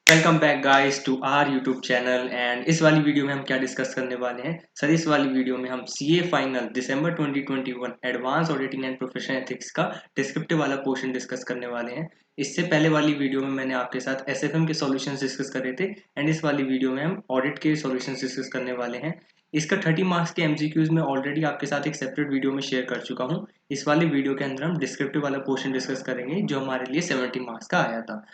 Welcome back guys to our YouTube channel and इस वाली video में हम क्या डिस्कस करने वाले हैं सर। इस वाली वीडियो में हम CA final December 2021 advance auditing and professional ethics का डिस्क्रिप्टिव वाला पोर्शन डिस्कस करने वाले हैं। इससे पहले वाली वीडियो में मैंने आपके साथ एसएफएम के सॉल्यूशंस डिस्कस करे थे एंड इस वाली वीडियो में हम ऑडिट के सॉल्यूशंस डिस्कस करने वाले हैं। इसका 30 मार्क्स के एमसीक्यूज में ऑलरेडी आपके साथ एक सेपरेट वीडियो में शेयर कर चुका हूँ। इस वाली वीडियो के अंदर हम डिस्क्रिप्टिव वाला पोर्शन डिस्कस करेंगे जो हमारे लिए 70 मार्क्स का आया था।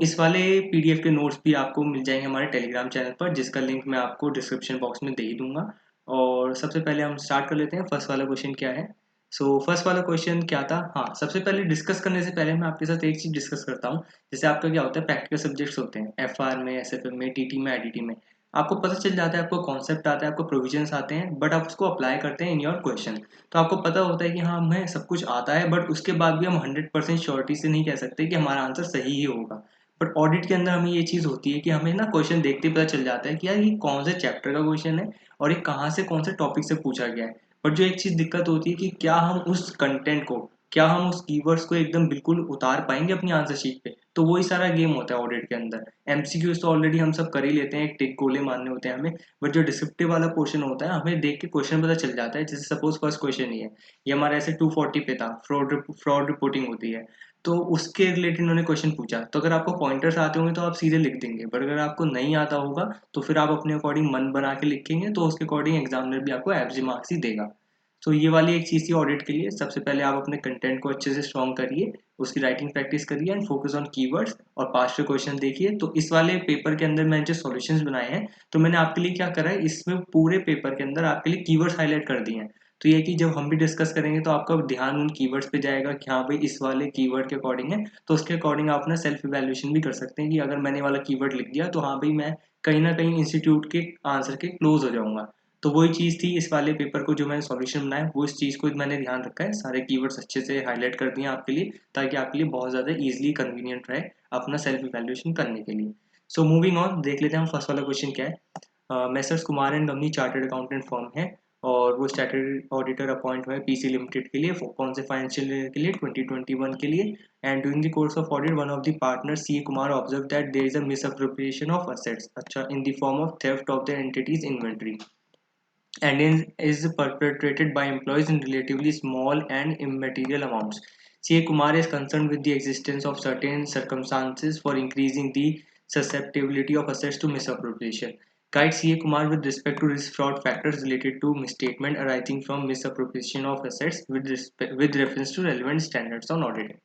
इस वाले पीडीएफ के नोट्स भी आपको मिल जाएंगे हमारे टेलीग्राम चैनल पर, जिसका लिंक मैं आपको डिस्क्रिप्शन बॉक्स में दे ही दूंगा। और सबसे पहले हम स्टार्ट कर लेते हैं। फर्स्ट वाला क्वेश्चन क्या है? फर्स्ट वाला क्वेश्चन क्या था? हाँ, सबसे पहले डिस्कस करने से पहले मैं आपके साथ एक चीज़ डिस्कस करता हूँ। जैसे आपका क्या होता है, प्रैक्टिकल सब्जेक्ट्स होते हैं एफआर में, एसएफएम में, टीटी में, आईटीटी में। आपको पता चल जाता है, आपको कॉन्सेप्ट आता है, आपको प्रोविजंस आते हैं, बट आप उसको अप्लाई करते हैं इन योर क्वेश्चन। तो आपको पता होता है कि हाँ, हमें सब कुछ आता है, बट उसके बाद भी हम 100% श्योरिटी से नहीं कह सकते कि हमारा आंसर सही ही होगा। बट ऑडिट के अंदर हमें ये चीज़ होती है कि हमें ना क्वेश्चन देखते ही पता चल जाता है कि यार ये कौन से चैप्टर का क्वेश्चन है और ये कहाँ से कौन से टॉपिक से पूछा गया है। बट जो एक चीज़ दिक्कत होती है कि क्या हम उस कीवर्ड्स को एकदम बिल्कुल उतार पाएंगे अपनी आंसर शीट पे। तो वही सारा गेम होता है ऑडिट के अंदर। एमसीक्यूज तो ऑलरेडी हम सब कर ही लेते हैं, एक टिक गोले मारने होते हैं हमें। बट जो डिस्क्रिप्टिव वाला पोर्शन होता है, हमें देख के क्वेश्चन पता चल जाता है। जैसे सपोज फर्स्ट क्वेश्चन ही है, ये हमारा ऐसे 240 पे था, फ्रॉड रिपोर्टिंग होती है। तो उसके रिलेटेड उन्होंने क्वेश्चन पूछा, तो अगर आपको पॉइंटर्स आते होंगे तो आप सीधे लिख देंगे, बट अगर आपको नहीं आता होगा तो फिर आप अपने अकॉर्डिंग मन बना के लिखेंगे, तो उसके अकॉर्डिंग एग्जामिनर भी आपको एवरेज मार्क्स ही देगा। ये वाली एक चीज़ थी ऑडिट के लिए। सबसे पहले आप अपने कंटेंट को अच्छे से स्ट्रॉन्ग करिए, उसकी राइटिंग प्रैक्टिस करिए एंड फोकस ऑन कीवर्ड्स और पास्ट के क्वेश्चन देखिए। तो इस वाले पेपर के अंदर मैंने जो सॉल्यूशंस बनाए हैं, तो मैंने आपके लिए क्या करा है, इसमें पूरे पेपर के अंदर आपके लिए कीवर्ड्स हाईलाइट कर दिए हैं। तो ये कि जब हम भी डिस्कस करेंगे तो आपका ध्यान उन कीवर्ड्स पे जाएगा कि हाँ भाई इस वाले कीवर्ड के अकॉर्डिंग है। तो उसके अकॉर्डिंग आप ना सेल्फ इवैल्यूएशन भी कर सकते हैं कि अगर मैंने वाला कीवर्ड लिख दिया तो हाँ भाई मैं कहीं ना कहीं इंस्टीट्यूट के आंसर के क्लोज हो जाऊंगा। तो वही चीज़ थी इस वाले पेपर को, जो मैंने सॉल्यूशन बनाया वो इस चीज़ को मैंने ध्यान रखा है। सारे कीवर्ड्स अच्छे से हाईलाइट कर दिए आपके लिए, ताकि आपके लिए बहुत ज़्यादा ईजिली कन्वीनियंट रहे अपना सेल्फ इवैल्यूएशन करने के लिए। मूविंग ऑन, देख लेते हैं हम फर्स्ट वाला क्वेश्चन क्या है। Messrs Kumar and company chartered accountant firm है और वो स्टैट्यूटरी ऑडिटर अपॉइंट हुए पीसी लिमिटेड के लिए। कौन से फाइनेंशियल ईयर के लिए? 2021 के लिए। And during the course of audit one of the partner C Kumar observe that there is a misappropriation of assets, अच्छा, in the form of theft of the entities inventory is perpetrated by employees in relatively small and immaterial amounts. CA Kumar is concerned with the existence of certain circumstances for increasing the susceptibility of assets to misappropriation. Guide CA Kumar with respect to risk fraud factors related to misstatement arising from misappropriation of assets with reference to relevant standards on auditing.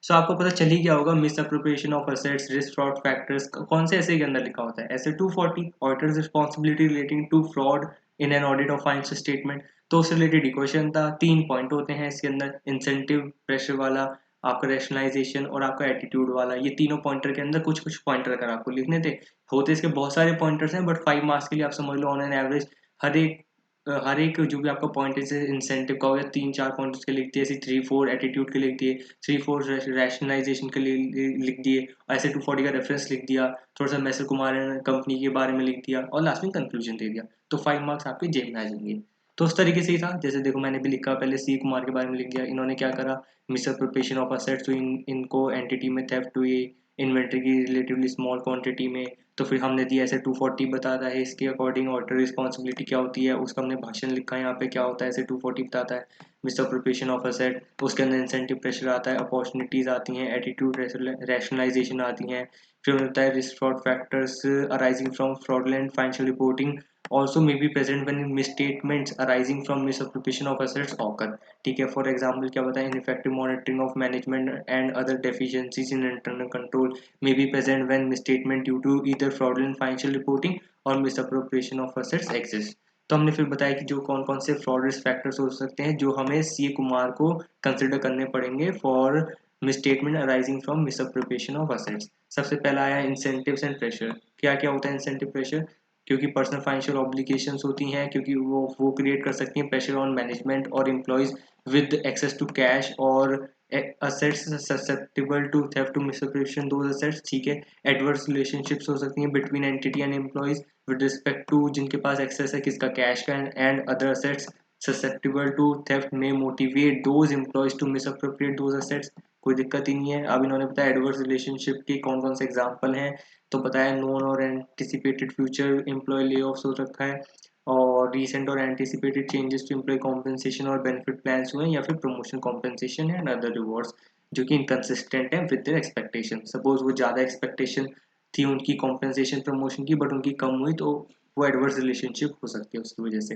आपको पता चल ही गया होगा miss appropriation of assets, risk fraud factors कौन से ऐसे के अंदर लिखा होता है। ऐसे 240 auditors responsibility relating to fraud in an audit of financial statement. तो उससे रिलेटेड इक्वेशन था। 3 पॉइंट होते हैं इसके अंदर, इंसेंटिव प्रेशर वाला, आपका रैशनलाइजेशन और आपका एटीट्यूड वाला। ये तीनों पॉइंटर के अंदर कुछ कुछ पॉइंटर अगर आपको लिखने थे, होते इसके बहुत सारे पॉइंटर्स हैं, बट 5 मार्क्स के लिए आप समझ लो ऑन एन एवरेज हर एक जो भी आपका पॉइंट है, जैसे इंसेंटिव का हो गया 3-4 पॉइंट उसके लिख दिए, ऐसे 3-4 एटीट्यूड के लिख दिए, 3-4 रैशनलाइजेशन के लिए लिख दिए, ऐसे 240 का रेफरेंस लिख दिया, थोड़ा सा मैसर कुमार कंपनी के बारे में लिख दिया और लास्ट में कंक्लूजन दे दिया। तो 5 मार्क्स आपके जेब में आ जाएंगे। तो उस तरीके से ही था। जैसे देखो मैंने भी लिखा, पहले सी कुमार के बारे में लिख दिया। इन्होंने क्या करा, मिसअप्रोप्रिएशन ऑफ असेट्स, तो इनको एंटिटी में थेफ्ट हुई इन्वेंट्री की रिलेटिवली स्मॉल क्वांटिटी में। तो फिर हमने दिया ऐसे 240 बताता है इसके अकॉर्डिंग ऑडिटर रिस्पॉन्सिबिलिटी क्या होती है, उसका हमने भाषण लिखा है यहाँ पे क्या होता है, ऐसे 240 बताता है मिसअप्रोप्रिएशन ऑफ असेट। उसके अंदर इंसेंटिव प्रेशर आता है, अपॉर्चुनिटीज आती हैं, एटीट्यूड रैशनलाइजेशन आती हैं। फिर होता है risk fraud factors arising from fraudulent financial reporting also may be present when misstatements arising from misappropriation of assets occur। ठीक है, फॉर एग्जाम्पल क्या बताएं, ineffective monitoring of management and other deficiencies in internal control may be present when misstatement due to either fraudulent financial reporting or misappropriation of assets exist। तो हमने फिर बताया कि जो कौन कौन से फ्रॉड रिस्क फैक्टर्स हो सकते हैं जो हमें सी कुमार को कंसिडर करने पड़ेंगे for misstatement arising from misappropriation of assets. सबसे पहला आया इंसेंटिव्स एंड प्रेशर। क्या क्या होता है इंसेंटिव प्रेशर? क्योंकि पर्सनल फाइनेंशियल ऑब्लिगेशंस होती हैं, क्योंकि वो क्रिएट कर सकती हैं प्रेशर ऑन मैनेजमेंट और employees with access to cash और assets susceptible to theft to misappropriation those assets। ठीक है, एडवर्स रिलेशनशिप्स हो सकती हैं between entity and employees with respect to जिनके पास एक्सेस है किसका, कैश का, and other assets susceptible to theft may motivate those employees to misappropriate those assets। कोई दिक्कत ही नहीं है। अब इन्होंने बताया एडवर्स रिलेशनशिप के कौन कौन से एग्जाम्पल हैं, तो बताया नोन और anticipated future employee lay off हो रखा है, और रीसेंट और anticipated changes to employee compensation और बेनिफिट प्लान्स हुए, या फिर प्रमोशन कॉम्पेंसेशन है एंड अदर रिवॉर्ड्स जो कि इनकंसिस्टेंट है विद देयर एक्सपेक्टेशन। सपोज वो ज़्यादा एक्सपेक्टेशन थी उनकी कॉम्पेंसेशन प्रमोशन की, बट उनकी कम हुई, तो वो एडवर्स रिलेशनशिप हो सकती है उसकी वजह से।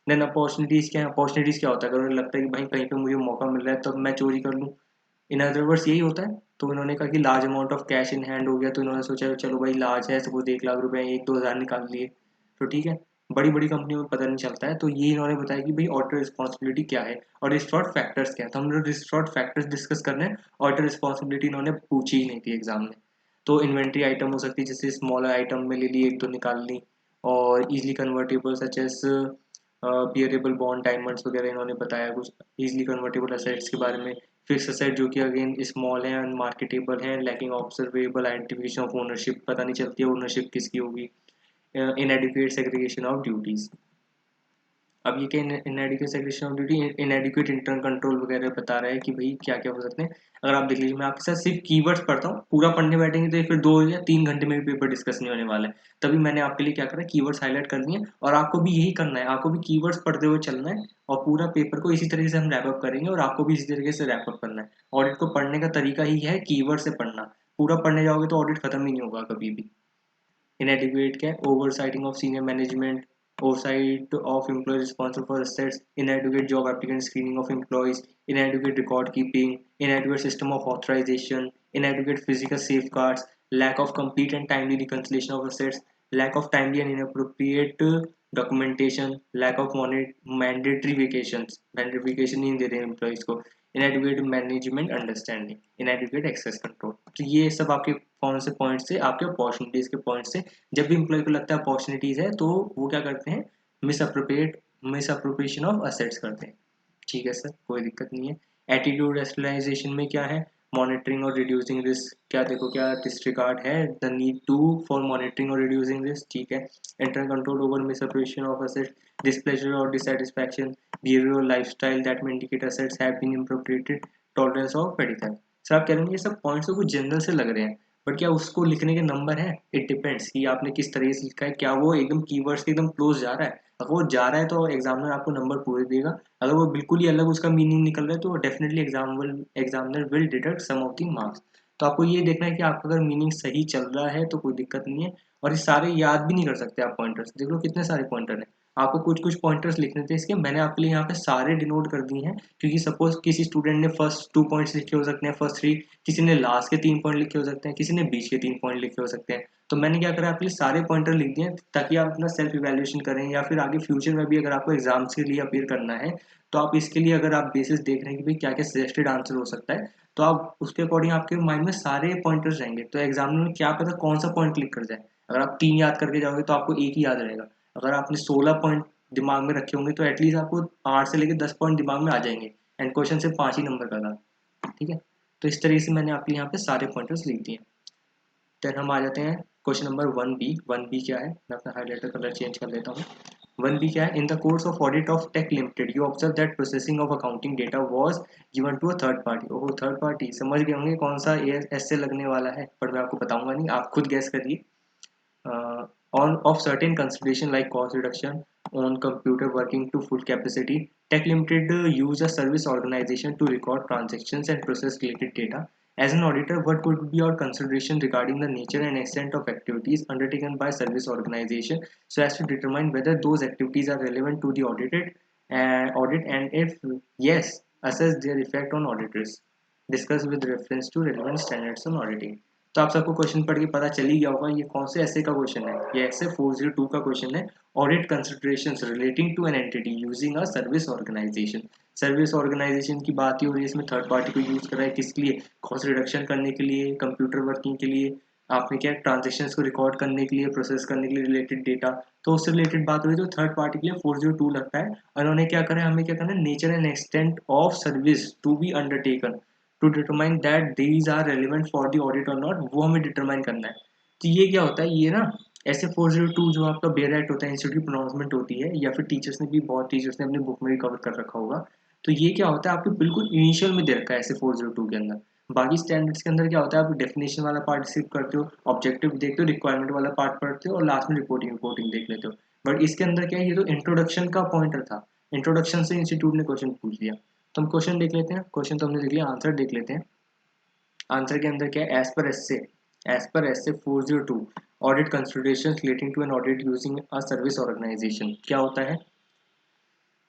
देन अपॉर्चुनिटीज़ क्या है? अपॉर्चुनिटीज़ क्या होता है? अगर उन्हें लगता है कि भाई कहीं पे मुझे मौका मिल रहा है तो मैं चोरी कर लूँ, इन अदर वर्ड्स यही होता है। तो इन्होंने कहा कि large amount of cash in hand हो गया, तो इन्होंने सोचा चलो भाई लार्ज है, सपोज 1 लाख रुपए 1-2 हज़ार निकाल लिए, तो ठीक है। बड़ी बड़ी कंपनियों में पता नहीं चलता है, तो ये इन्होंने बताया कि भाई ऑडिटर रिस्पॉन्सिबिलिटी क्या है और रिस्टॉर्ड फैक्टर्स क्या है। तो हम लोग रिस्टॉर्ड फैक्टर्स डिस्कस कर रहे हैं, ऑडिटर रिस्पॉन्सिबिलिटी इन्होंने पूछी ही नहीं थी एग्जाम में। तो इन्वेंट्री आइटम हो सकती है, जैसे स्मॉलर आइटम में ले ली, एक दो निकाल ली, और easily convertible such as bearable bond diamonds वगैरह इन्होंने बताया कुछ इजीली कन्वर्टेबल असेट्स के बारे में। फिक्स असेट जो कि अगेन स्मॉल है, अनमार्केटेबल है, lacking observable identification of ownership, पता नहीं चलती है ओनरशिप किसकी होगी। इनएडिक्वेट सेग्रीगेशन ऑफ ड्यूटीज। अब ये क्या इनएडिक्वेट segregation of duty, इनएडिक्वेट internal control वगैरह बता रहा है कि भाई क्या क्या हो सकते हैं। अगर आप देख लीजिए, मैं आपके साथ सिर्फ कीवर्ड्स पढ़ता हूँ, पूरा पढ़ने बैठेंगे तो ये फिर 2 या 3 घंटे में भी पेपर डिस्कस नहीं होने वाला है। तभी मैंने आपके लिए क्या करा, कीवर्ड्स हाईलाइट कर दिए, और आपको भी यही करना है, आपको भी कीवर्ड्स पढ़ते हुए चलना है, और पूरा पेपर को इसी तरीके से हम रैप अप करेंगे, और आपको भी इसी तरीके से रैप अप करना है। ऑडिट को पढ़ने का तरीका ही है कीवर्ड से पढ़ना, पूरा पढ़ने जाओगे तो ऑडिट खत्म ही नहीं होगा कभी भी। Inadequate क्या है? Oversighting of senior management, oversight of employees responsible for assets, inadequate job applicant screening of employees, inadequate record keeping, inadequate system of authorization, inadequate physical safeguards, lack of complete and timely reconciliation of assets, lack of timely and inappropriate documentation, lack of mandatory vacations, mandatory vacation नहीं दे रहे employees को, inadequate management understanding, inadequate access control। तो ये सब आपके कौन से point से, आपके अपॉर्चुनिटीज के पॉइंट से, जब भी एम्प्लॉय को लगता है अपॉर्चुनिटीज है तो वो क्या करते हैं, मिस अप्रोप्रिएशन ऑफ असेट्स करते हैं। ठीक है सर, कोई दिक्कत नहीं है। एटीट्यूड रेशनलाइजेशन में क्या है, मॉनिटरिंग और रिड्यूसिंग रिस्क, क्या देखो क्या डिसरिगार्ड है the need to for monitoring और रिड्यूसिंग रिस्क, ठीक है। Internal control over misappropriation of assets, displeasure और डिसैटिस्फैक्शन, बिहेवियर और लाइफस्टाइल दैट में indicate assets have been appropriated, tolerance of petty theft. Sir आप कह रहे हैं ये सब पॉइंट्स तो कुछ जनरल से लग रहे हैं, बट क्या उसको लिखने के नंबर है? इट डिपेंड्स कि आपने किस तरीके से लिखा है, क्या वो एकदम कीवर्ड्स के एकदम क्लोज जा रहा है। अगर वो जा रहा है तो एग्जामिनर आपको नंबर पूरे देगा, अगर वो बिल्कुल ही अलग उसका मीनिंग निकल रहा है तो definitely examiner will deduct some of the marks. तो आपको ये देखना है कि आपका अगर मीनिंग सही चल रहा है तो कोई दिक्कत नहीं है। और ये सारे याद भी नहीं कर सकते आप पॉइंटर्स, देख लो कितने सारे पॉइंटर हैं। आपको कुछ कुछ पॉइंटर्स लिखने थे इसके, मैंने आपके लिए यहाँ पे सारे डिनोट कर दिए हैं, क्योंकि सपोज किसी स्टूडेंट ने फर्स्ट 2 पॉइंट्स लिखे हो सकते हैं, फर्स्ट 3, किसी ने लास्ट के 3 पॉइंट लिखे हो सकते हैं, किसी ने बीच के 3 पॉइंट लिखे हो सकते हैं। तो मैंने क्या करा, आपके लिए सारे पॉइंटर लिख दिए ताकि आप अपना सेल्फ इवैल्यूएशन करें, या फिर आगे फ्यूचर में भी अगर आपको एग्जाम्स के लिए अपीयर करना है तो आप इसके लिए अगर आप बेसिस देख रहे हैं कि भाई क्या क्या सजेस्टेड आंसर हो सकता है, तो आप उसके अकॉर्डिंग आपके माइंड में सारे पॉइंटर्स रहेंगे, तो एग्जामिनर में क्या पता कौन सा पॉइंट क्लिक कर जाए। अगर आप 3 याद करके जाओगे तो आपको एक ही याद रहेगा, अगर आपने 16 पॉइंट दिमाग में रखे होंगे तो एटलीस्ट आपको 8 से लेकर 10 पॉइंट दिमाग में आ जाएंगे, एंड क्वेश्चन से 5 ही नंबर का था। ठीक है, तो इस तरीके से मैंने आपके यहाँ पे सारे पॉइंटर्स लिख दिए। देन हम आ जाते हैं क्वेश्चन नंबर 1B। 1B क्या है, मैं अपना हाईलाइटर कलर चेंज कर लेता हूँ। 1B क्या है, in the course of audit of tech limited you observe that processing of accounting data was given to a third party. ओहो, थर्ड पार्टी, समझ गए होंगे कौन सा एस से लगने वाला है, पर मैं आपको बताऊंगा नहीं, आप खुद गैस करिए। On of certain consideration like cost reduction on computer working to full capacity, Tech Limited use a service organization to record transactions and process related data. As an auditor, what could be your consideration regarding the nature and extent of activities undertaken by service organization so as to determine whether those activities are relevant to the audit, and if yes, assess their effect on auditors. Discuss with reference to relevant standards on auditing. तो आप सबको question पढ़ के पता चल ही गया होगा ये कौन से ऐसे का क्वेश्चन है, ये ऐसे 402 का क्वेश्चन है। Audit considerations relating to an entity using a service organisation. Service organisation की बात ही हो रही है, इसमें थर्ड पार्टी को यूज करा है किसके लिए, कॉस्ट रिडक्शन करने के लिए, कंप्यूटर वर्किंग के लिए, आपने क्या ट्रांजेक्शन को रिकॉर्ड करने के लिए, प्रोसेस करने के लिए रिलेटेड डेटा। तो उससे रिलेटेड बात हुई तो थर्ड पार्टी के लिए 402 लगता है। और उन्होंने क्या करा है, हमें क्या करना है, nature and extent of service to be undertaken to determine that these are relevant for the audit और नॉट, वो हमें डिटरमाइन करना है। तो ये क्या होता है, ये ना ऐसे 402 जो आपका बेयर एक्ट होता है, इंस्टीट्यूट की प्रोनाउंसमेंट होती है, या फिर टीचर्स ने भी, बहुत टीचर्स ने अपनी बुक में भी कवर कर रखा होगा। तो ये क्या होता है, आपके बिल्कुल इनिशियल में दे रखा है ऐसे 402 के अंदर। बाकी स्टैंडर्ड्स के अंदर क्या होता है, आप डेफिनेशन वाला पार्ट स्किप करते हो, ऑब्जेक्टिव देखते हो, रिक्वायरमेंट वाला पार्ट पढ़ते हो और लास्ट में रिपोर्टिंग देख लेते हो। बट इसके अंदर क्या है, ये तो इंट्रोडक्शन का पॉइंटर था, इंट्रोडक्शन से इंस्टीट्यूट ने क्वेश्चन पूछ लिया। तो हम क्वेश्चन देख लेते हैं, क्वेश्चन तो हमने देख लिया, आंसर देख लेते हैं। आंसर के अंदर क्या है, एज पर एस से 402 audit considerations relating to an audit using a service organisation. क्या होता है,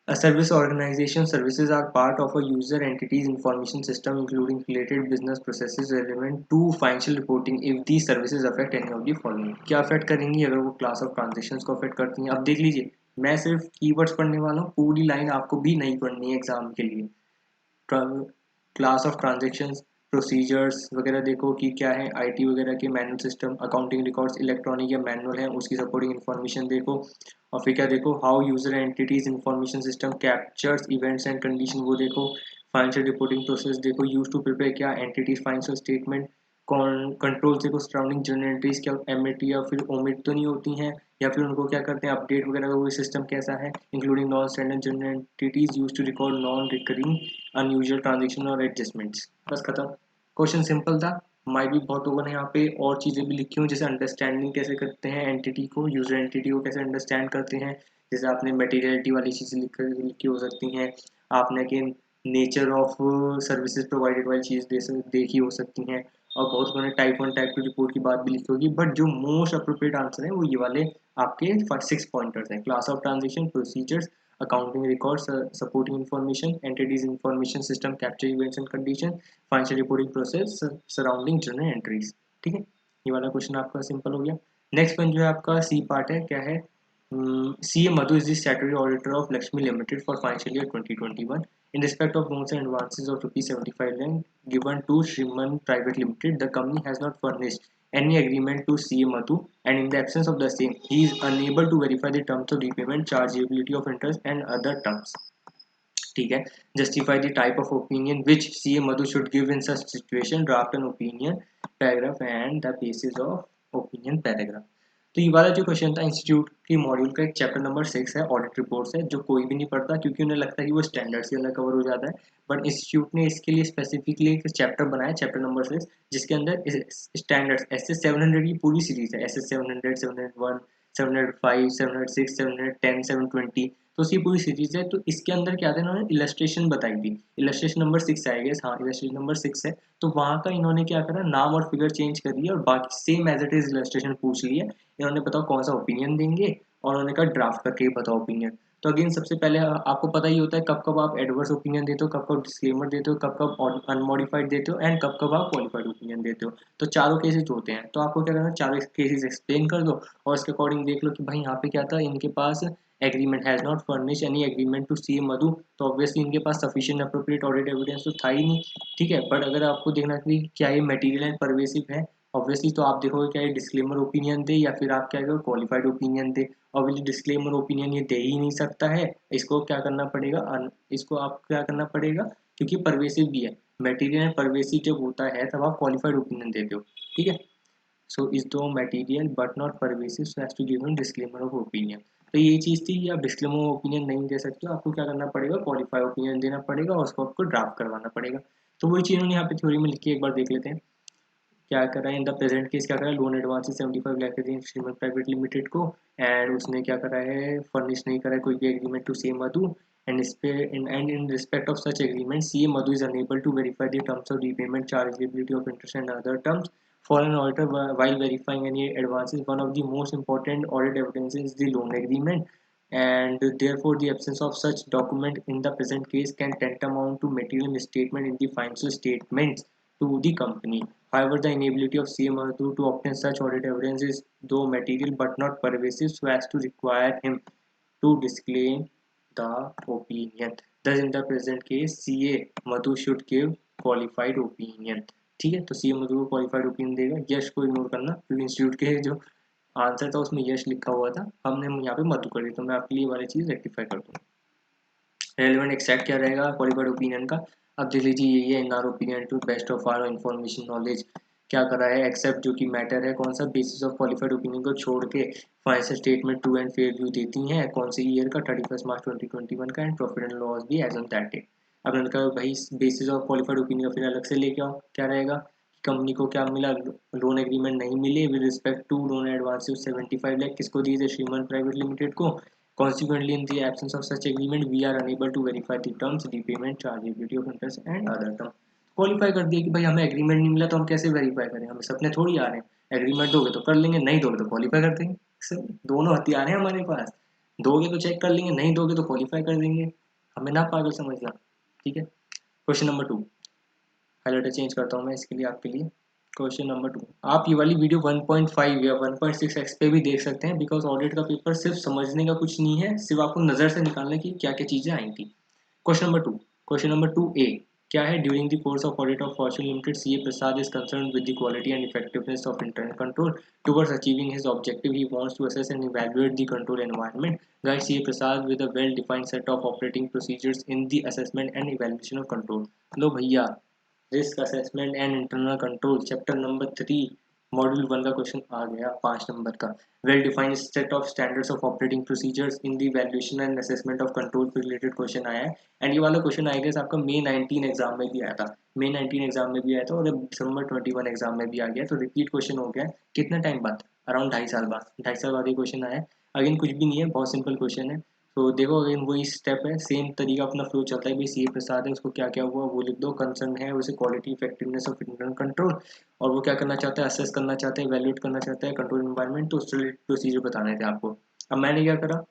a service organization services are part of a user entity's information system including related business processes relevant to financial reporting if these services affect any of the following। क्या affect करेंगी, अगर वो class of transactions को affect करती हैं। अब देख लीजिए, मैं सिर्फ कीवर्ड्स पढ़ने वाला हूँ, पूरी लाइन आपको भी नहीं पढ़नी है एग्जाम के लिए। क्लास ऑफ ट्रांजेक्शन्स, प्रोसीजर्स वगैरह देखो कि क्या है, आईटी वगैरह के manual system, accounting records electronic या मैनुअल है, उसकी सपोर्टिंग इन्फॉर्मेशन देखो। और फिर क्या देखो, how user entities information system captures events and condition, वो देखो। फाइनेंशियल रिपोर्टिंग प्रोसेस देखो, यूज टू प्रिपेयर क्या, एंटिटीज फाइनेंशियल स्टेटमेंट। कंट्रोल देखो, सराउंडिंग जर्नल एंट्रीज क्या एमएटी या फिर ओमिट तो नहीं होती हैं, या फिर उनको क्या करते हैं अपडेट वगैरह का, वो सिस्टम कैसा है, including non standard journal entities use to record non recurring unusual transaction और एडजस्टमेंट्स। बस खत्म। क्वेश्चन सिंपल था। माइट भी बहुत लोगों ने यहाँ पे और चीज़ें भी लिखी हुई, जैसे अंडरस्टैंडिंग कैसे करते हैं एंटिटी को, यूजर एंटिटी को कैसे अंडरस्टैंड करते हैं। जैसे आपने मटेरियलिटी वाली चीज़ें लिखी हो सकती हैं, आपने कि नेचर ऑफ सर्विसेज प्रोवाइडेड वाली चीज़ देखी हो सकती हैं। और बहुत लोगों ने टाइप 1 टाइप 2 रिपोर्ट की बात भी लिखी होगी, बट जो मोस्ट अप्रोप्रिएट आंसर है वो ये वाले आपके 6 पॉइंटर्स हैं, class of transaction, procedures, accounting records, supporting information, entities information system, capture events and condition, financial reporting process, surrounding journal entries। ठीक है, ये वाला क्वेश्चन आपका सिंपल हो गया। नेक्स्ट वन जो है आपका सी पार्ट है, क्या है, C A Madhu is the statutory auditor of Lakshmi limited for financial year 2021 in respect of loans and advances of rupees 75 lakh given to Shriman Private Limited, the company has not furnished any agreement to CA Madhu, and in the absence of the same, he is unable to verify the terms of repayment, chargeability of interest, and other terms। ठीक है, justify the type of opinion which CA Madhu should give in such situation, draft an opinion paragraph and the basis of opinion paragraph। तो ये वाला जो question था institute की module का एक चैप्टर नंबर 6 है, ऑडिट रिपोर्ट्स है, जो कोई भी नहीं पढ़ता क्योंकि उन्हें लगता है कि वो स्टैंडर्ड्स के अंदर कवर हो जाता है। बट इंस्टीट्यूट ने इसके लिए स्पेसिफिकली एक चैप्टर बनाया, चैप्टर नंबर 6, जिसके अंदर स्टैंडर्ड्स एस एस 700 की पूरी सीरीज है, एस एस 700, 701, 705, 706, 710, 720, तो उसकी पूरी सीरीज है। तो इसके अंदर क्या था, इन्होंने इलस्ट्रेशन बताई थी, इलस्ट्रेशन नंबर 6 आएगा, हाँ इलस्ट्रेशन नंबर 6 है। तो वहाँ का इन्होंने क्या करा, नाम और फिगर चेंज कर दिया और बाकी same as it is illustration पूछ लिया। इन्होंने बताओ कौन सा ओपिनियन देंगे, और उन्होंने कहा ड्राफ्ट करके ही बताओ ओपिनियन। तो अगेन सबसे पहले आपको पता ही होता है कब कब आप एडवर्स ओपिनियन देते हो, कब कब डिस्क्लेमर देते हो, कब कब अनमॉडिफाइड देते हो, एंड कब कब आप क्वालिफाइड ओपिनियन देते हो। तो चारों केसेस होते हैं, तो आपको क्या करना है, चारों केसेस एक्सप्लेन कर दो और इसके अकॉर्डिंग देख लो कि भाई यहाँ पे क्या था, इनके पास agreement has not furnish any agreement to सी मधु, तो ऑब्वियसली इनके पास सफिशिएंट अप्रोप्रिएट ऑडिट एविडेंस तो था ही नहीं। ठीक है, बट अगर आपको देखना कि क्या ये मटेरियल एंड परवेसिव है, ऑब्वियसली तो आप देखोगे क्या ये डिस्क्लेमर ओपिनियन दे या फिर आप क्या करोगे क्वालिफाइड ओपिनियन दे। ऑब्वियसली डिस्क्लेमर ओपिनियन ये दे ही नहीं सकता है, इसको क्या करना पड़ेगा, इसको आप क्या करना पड़ेगा, क्योंकि परवेसिव भी है, मटेरियल एंड परवेसिव जब होता है तब आप क्वालिफाइड ओपिनियन देते हो। ठीक है, so is do material but not pervasive so has to give disclaimer of opinion. तो ये चीज़ थी कि आप डिस्क्लेमर ऑफ ओपिनियन नहीं दे सकते हो, आपको क्या करना पड़ेगा, क्वालिफाइड ओपिनियन देना पड़ेगा और उसको आपको ड्राफ्ट करवाना पड़ेगा। तो वही चीज़ उन्होंने यहाँ पे थ्योरी में लिखी है, एक बार देख लेते हैं क्या कर रहा है। इन द प्रेजेंट केस क्या कर रहा है, लोन एडवांस 75 लाख के श्रीमन प्राइवेट लिमिटेड को, एंड उसने क्या करा है, फर्निश नहीं करा है कोई भी agreement to C Madhu, and इस पे and in respect of such agreement C Madhu is unable to verify the terms of repayment, chargeability of interest and other terms for an auditor while verifying any advances. One of the most important audit evidences is the loan agreement, and therefore the absence of such document in the present case can tantamount to material misstatement in the financial statements to the company. However, the inability of CA Mahathir to obtain such audit evidence is though material but not pervasive so as to require him to disclaim the opinion. Thus, in the present case, CA Madhu should give qualified opinion। ठीक है, तो C M को qualified opinion देगा, यश को ignore करना क्योंकि institute के जो आंसर था उसमें यश लिखा हुआ था, हमने यहाँ पे मधु कर दी, तो मैं आपके लिए वाली चीज़ रेक्टिफाई कर दूँ। रेलिवेंट एक्सेप्ट क्या रहेगा क्वालिफाइड ओपिनियन का, अब देख लीजिए यही है, in our opinion to best of our information knowledge क्या करा है, एक्सेप्ट जो कि मैटर है कौन सा, बेसिस ऑफ क्वालिफाइड ओपिनियन को छोड़ के financial statement true and fair view देती हैं, कौन से ईयर का, 31 मार्च 2021 का, एंड प्रॉफिट एंड लॉस भी एज ऑन दैट डे। अब मैंने कहा भाई बेसिस ऑफ क्वालिफाइड ओपिनियन फिर अलग से लेके आओ, क्या रहेगा, कंपनी को क्या मिला, लोन एग्रीमेंट नहीं मिले with respect to loan advance 75 lakh, किसको दिए थे, श्रीमान प्राइवेट लिमिटेड को। Consequently in the absence of such agreement we are unable to verify the terms, repayment, chargeability of interest and other term. Qualify कर दिया कि भाई हमें एग्रीमेंट नहीं मिला तो हम कैसे वेरीफाई करें, हमें सपने थोड़ी आ रहे हैं, एग्रीमेंट दोगे तो कर लेंगे, नहीं दोगे तो क्वालिफाई कर देंगे। सर दोनों हथियार हैं हमारे पास, दोगे तो चेक कर लेंगे, नहीं दोगे तो क्वालिफाई कर देंगे, हमें ना पागल समझना। ठीक है, क्वेश्चन नंबर 2, हाईलाइटर चेंज करता हूँ मैं इसके लिए आपके लिए। क्वेश्चन नंबर 2, आप ये वाली वीडियो 1.5 या 1.6x पे भी देख सकते हैं, बिकॉज ऑडिट का पेपर सिर्फ समझने का कुछ नहीं है, सिर्फ आपको नज़र से निकालने की क्या क्या चीज़ें आई थी। क्वेश्चन नंबर 2 ए क्या है, during the course of audit of Fortune Limited CA Prasad is concern with the quality and effectiveness of internal control towards achieving his objective he wants to assess and evaluate the control environment, guide CA Prasad with a well defined set of operating procedures in the assessment and evaluation of control. लो भैया, risk assessment and internal control chapter number 3 module 1 का question आ गया 5 number का। Well defined set of standards of operating procedures in the valuation and assessment of control से related question आया है। And ये वाला क्वेश्चन आई गेस आपका मे 19 एग्जाम में भी आया था, मे 19 एग्जाम में भी आया था और अब दिसंबर 21 एग्जाम में भी आ गया, तो रिपीट क्वेश्चन हो गया है। कितना टाइम बाद, अराउंड 2.5 साल बाद, 2.5 साल बाद ये क्वेश्चन आया है। अगेन कुछ भी नहीं है, बहुत सिंपल क्वेश्चन है। तो देखो अगेन वही स्टेप है, सेम तरीका अपना फ्लो चलता है, भाई सी ए प्रसाद है उसको क्या क्या हुआ वो लिख दो, कंसर्न है उसे quality effectiveness of internal control, और वो क्या करना चाहता है, असेस करना चाहता है, वैल्यूएट करना चाहता है कंट्रोल एनवायरनमेंट, तो उससे रिलेटेड प्रोसीजर बताने थे आपको। अब मैंने क्या करा,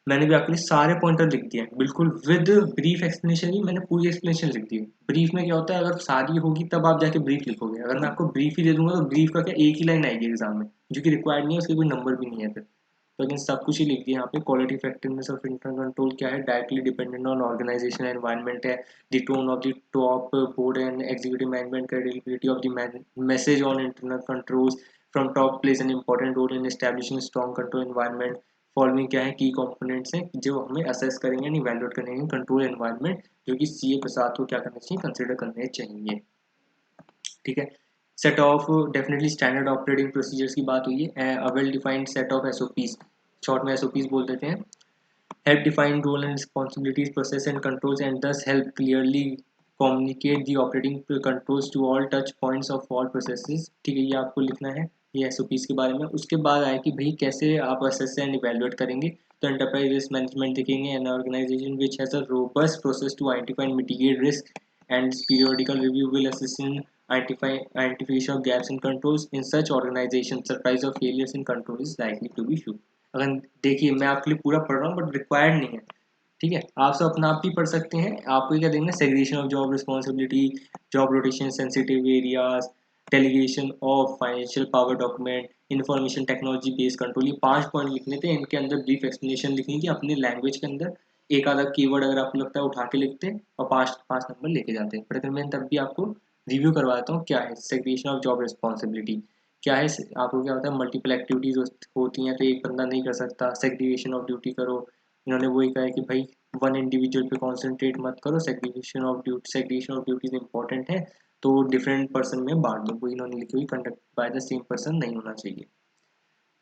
मैंने भी आपके लिए सारे पॉइंटर लिख दिए हैं, बिल्कुल विद ब्रीफ एक्सप्लेनेशन ही, मैंने पूरी एक्सप्लेनेशन लिख दी है। ब्रीफ में क्या होता है, अगर सारी होगी तब आप जाके ब्रीफ लिखोगे, अगर मैं आपको ब्रीफ ही दे दूंगा तो ब्रीफ का क्या एक ही लाइन आएगी एग्जाम में, जो कि रिक्वायर्ड नहीं है, उसके कोई नंबर भी नहीं है फिर। तो अगेन सब कुछ ही लिख दिया यहाँ पे, quality effectiveness of internal control क्या है, directly dependent on organisation environment है, the tone of the top board and executive management, credibility of the message on internal controls from top plays an important role in establishing strong control environment. Following क्या है, की components हैं जो हमें assess करेंगे and evaluate करेंगे control environment, जो कि सीए प्रसाद को क्या करना चाहिए, कंसिडर करने चाहिए। ठीक है, set of definitely standard operating procedures की बात हुई है, अ well defined set of SOPs, short में एसओपीज बोल देते हैं, help define role and responsibilities, process and controls, and thus help clearly communicate the operating controls to all touch points of all processes। ठीक है, ये आपको लिखना है ये एसओपीज के बारे में। उसके बाद आया कि भाई कैसे आप असेस एंड इवेलुएट करेंगे, तो एंटरप्राइज रिस्क मैनेजमेंट देखेंगे, an organisation which has a robust process to identify and mitigate risk and periodical review will assist in identification of gaps in controls, in such organization surprise of failures in control is likely to be few। अगर देखिए मैं आपके लिए पूरा पढ़ रहा हूँ but required नहीं है, ठीक है, आप सब अपना आप भी पढ़ सकते हैं। आपको क्या देंगे, segregation of job responsibility, job rotation, sensitive areas, delegation of financial power document, information technology based control, ये 5 पॉइंट लिखने थे, इनके अंदर ब्रीफ एक्सप्लेनेशन लिखनी थी अपनी लैंग्वेज के अंदर, एक आधा कीवर्ड अगर आपको लगता है उठा के लिखते और 5 5 नंबर लेके जाते हैं, बट मैं तब भी आपको रिव्यू करवाता हूँ क्या है सेग्रीगेशन ऑफ जॉब रिस्पॉन्सिबिलिटी क्या है। आपको क्या होता है, मल्टीपल एक्टिविटीज होती हैं तो एक बंदा नहीं कर सकता, सेग्रीगेशन ऑफ ड्यूटी करो। इन्होंने वही कहा है कि भाई वन इंडिविजुअल पे कॉन्सेंट्रेट मत करो, सेग्रीगेशन ऑफ ड्यूटीज इंपॉर्टेंट है, तो डिफरेंट पर्सन में बांट दो, वो इन्होंने लिखी हुई conduct bye the same person नहीं होना चाहिए।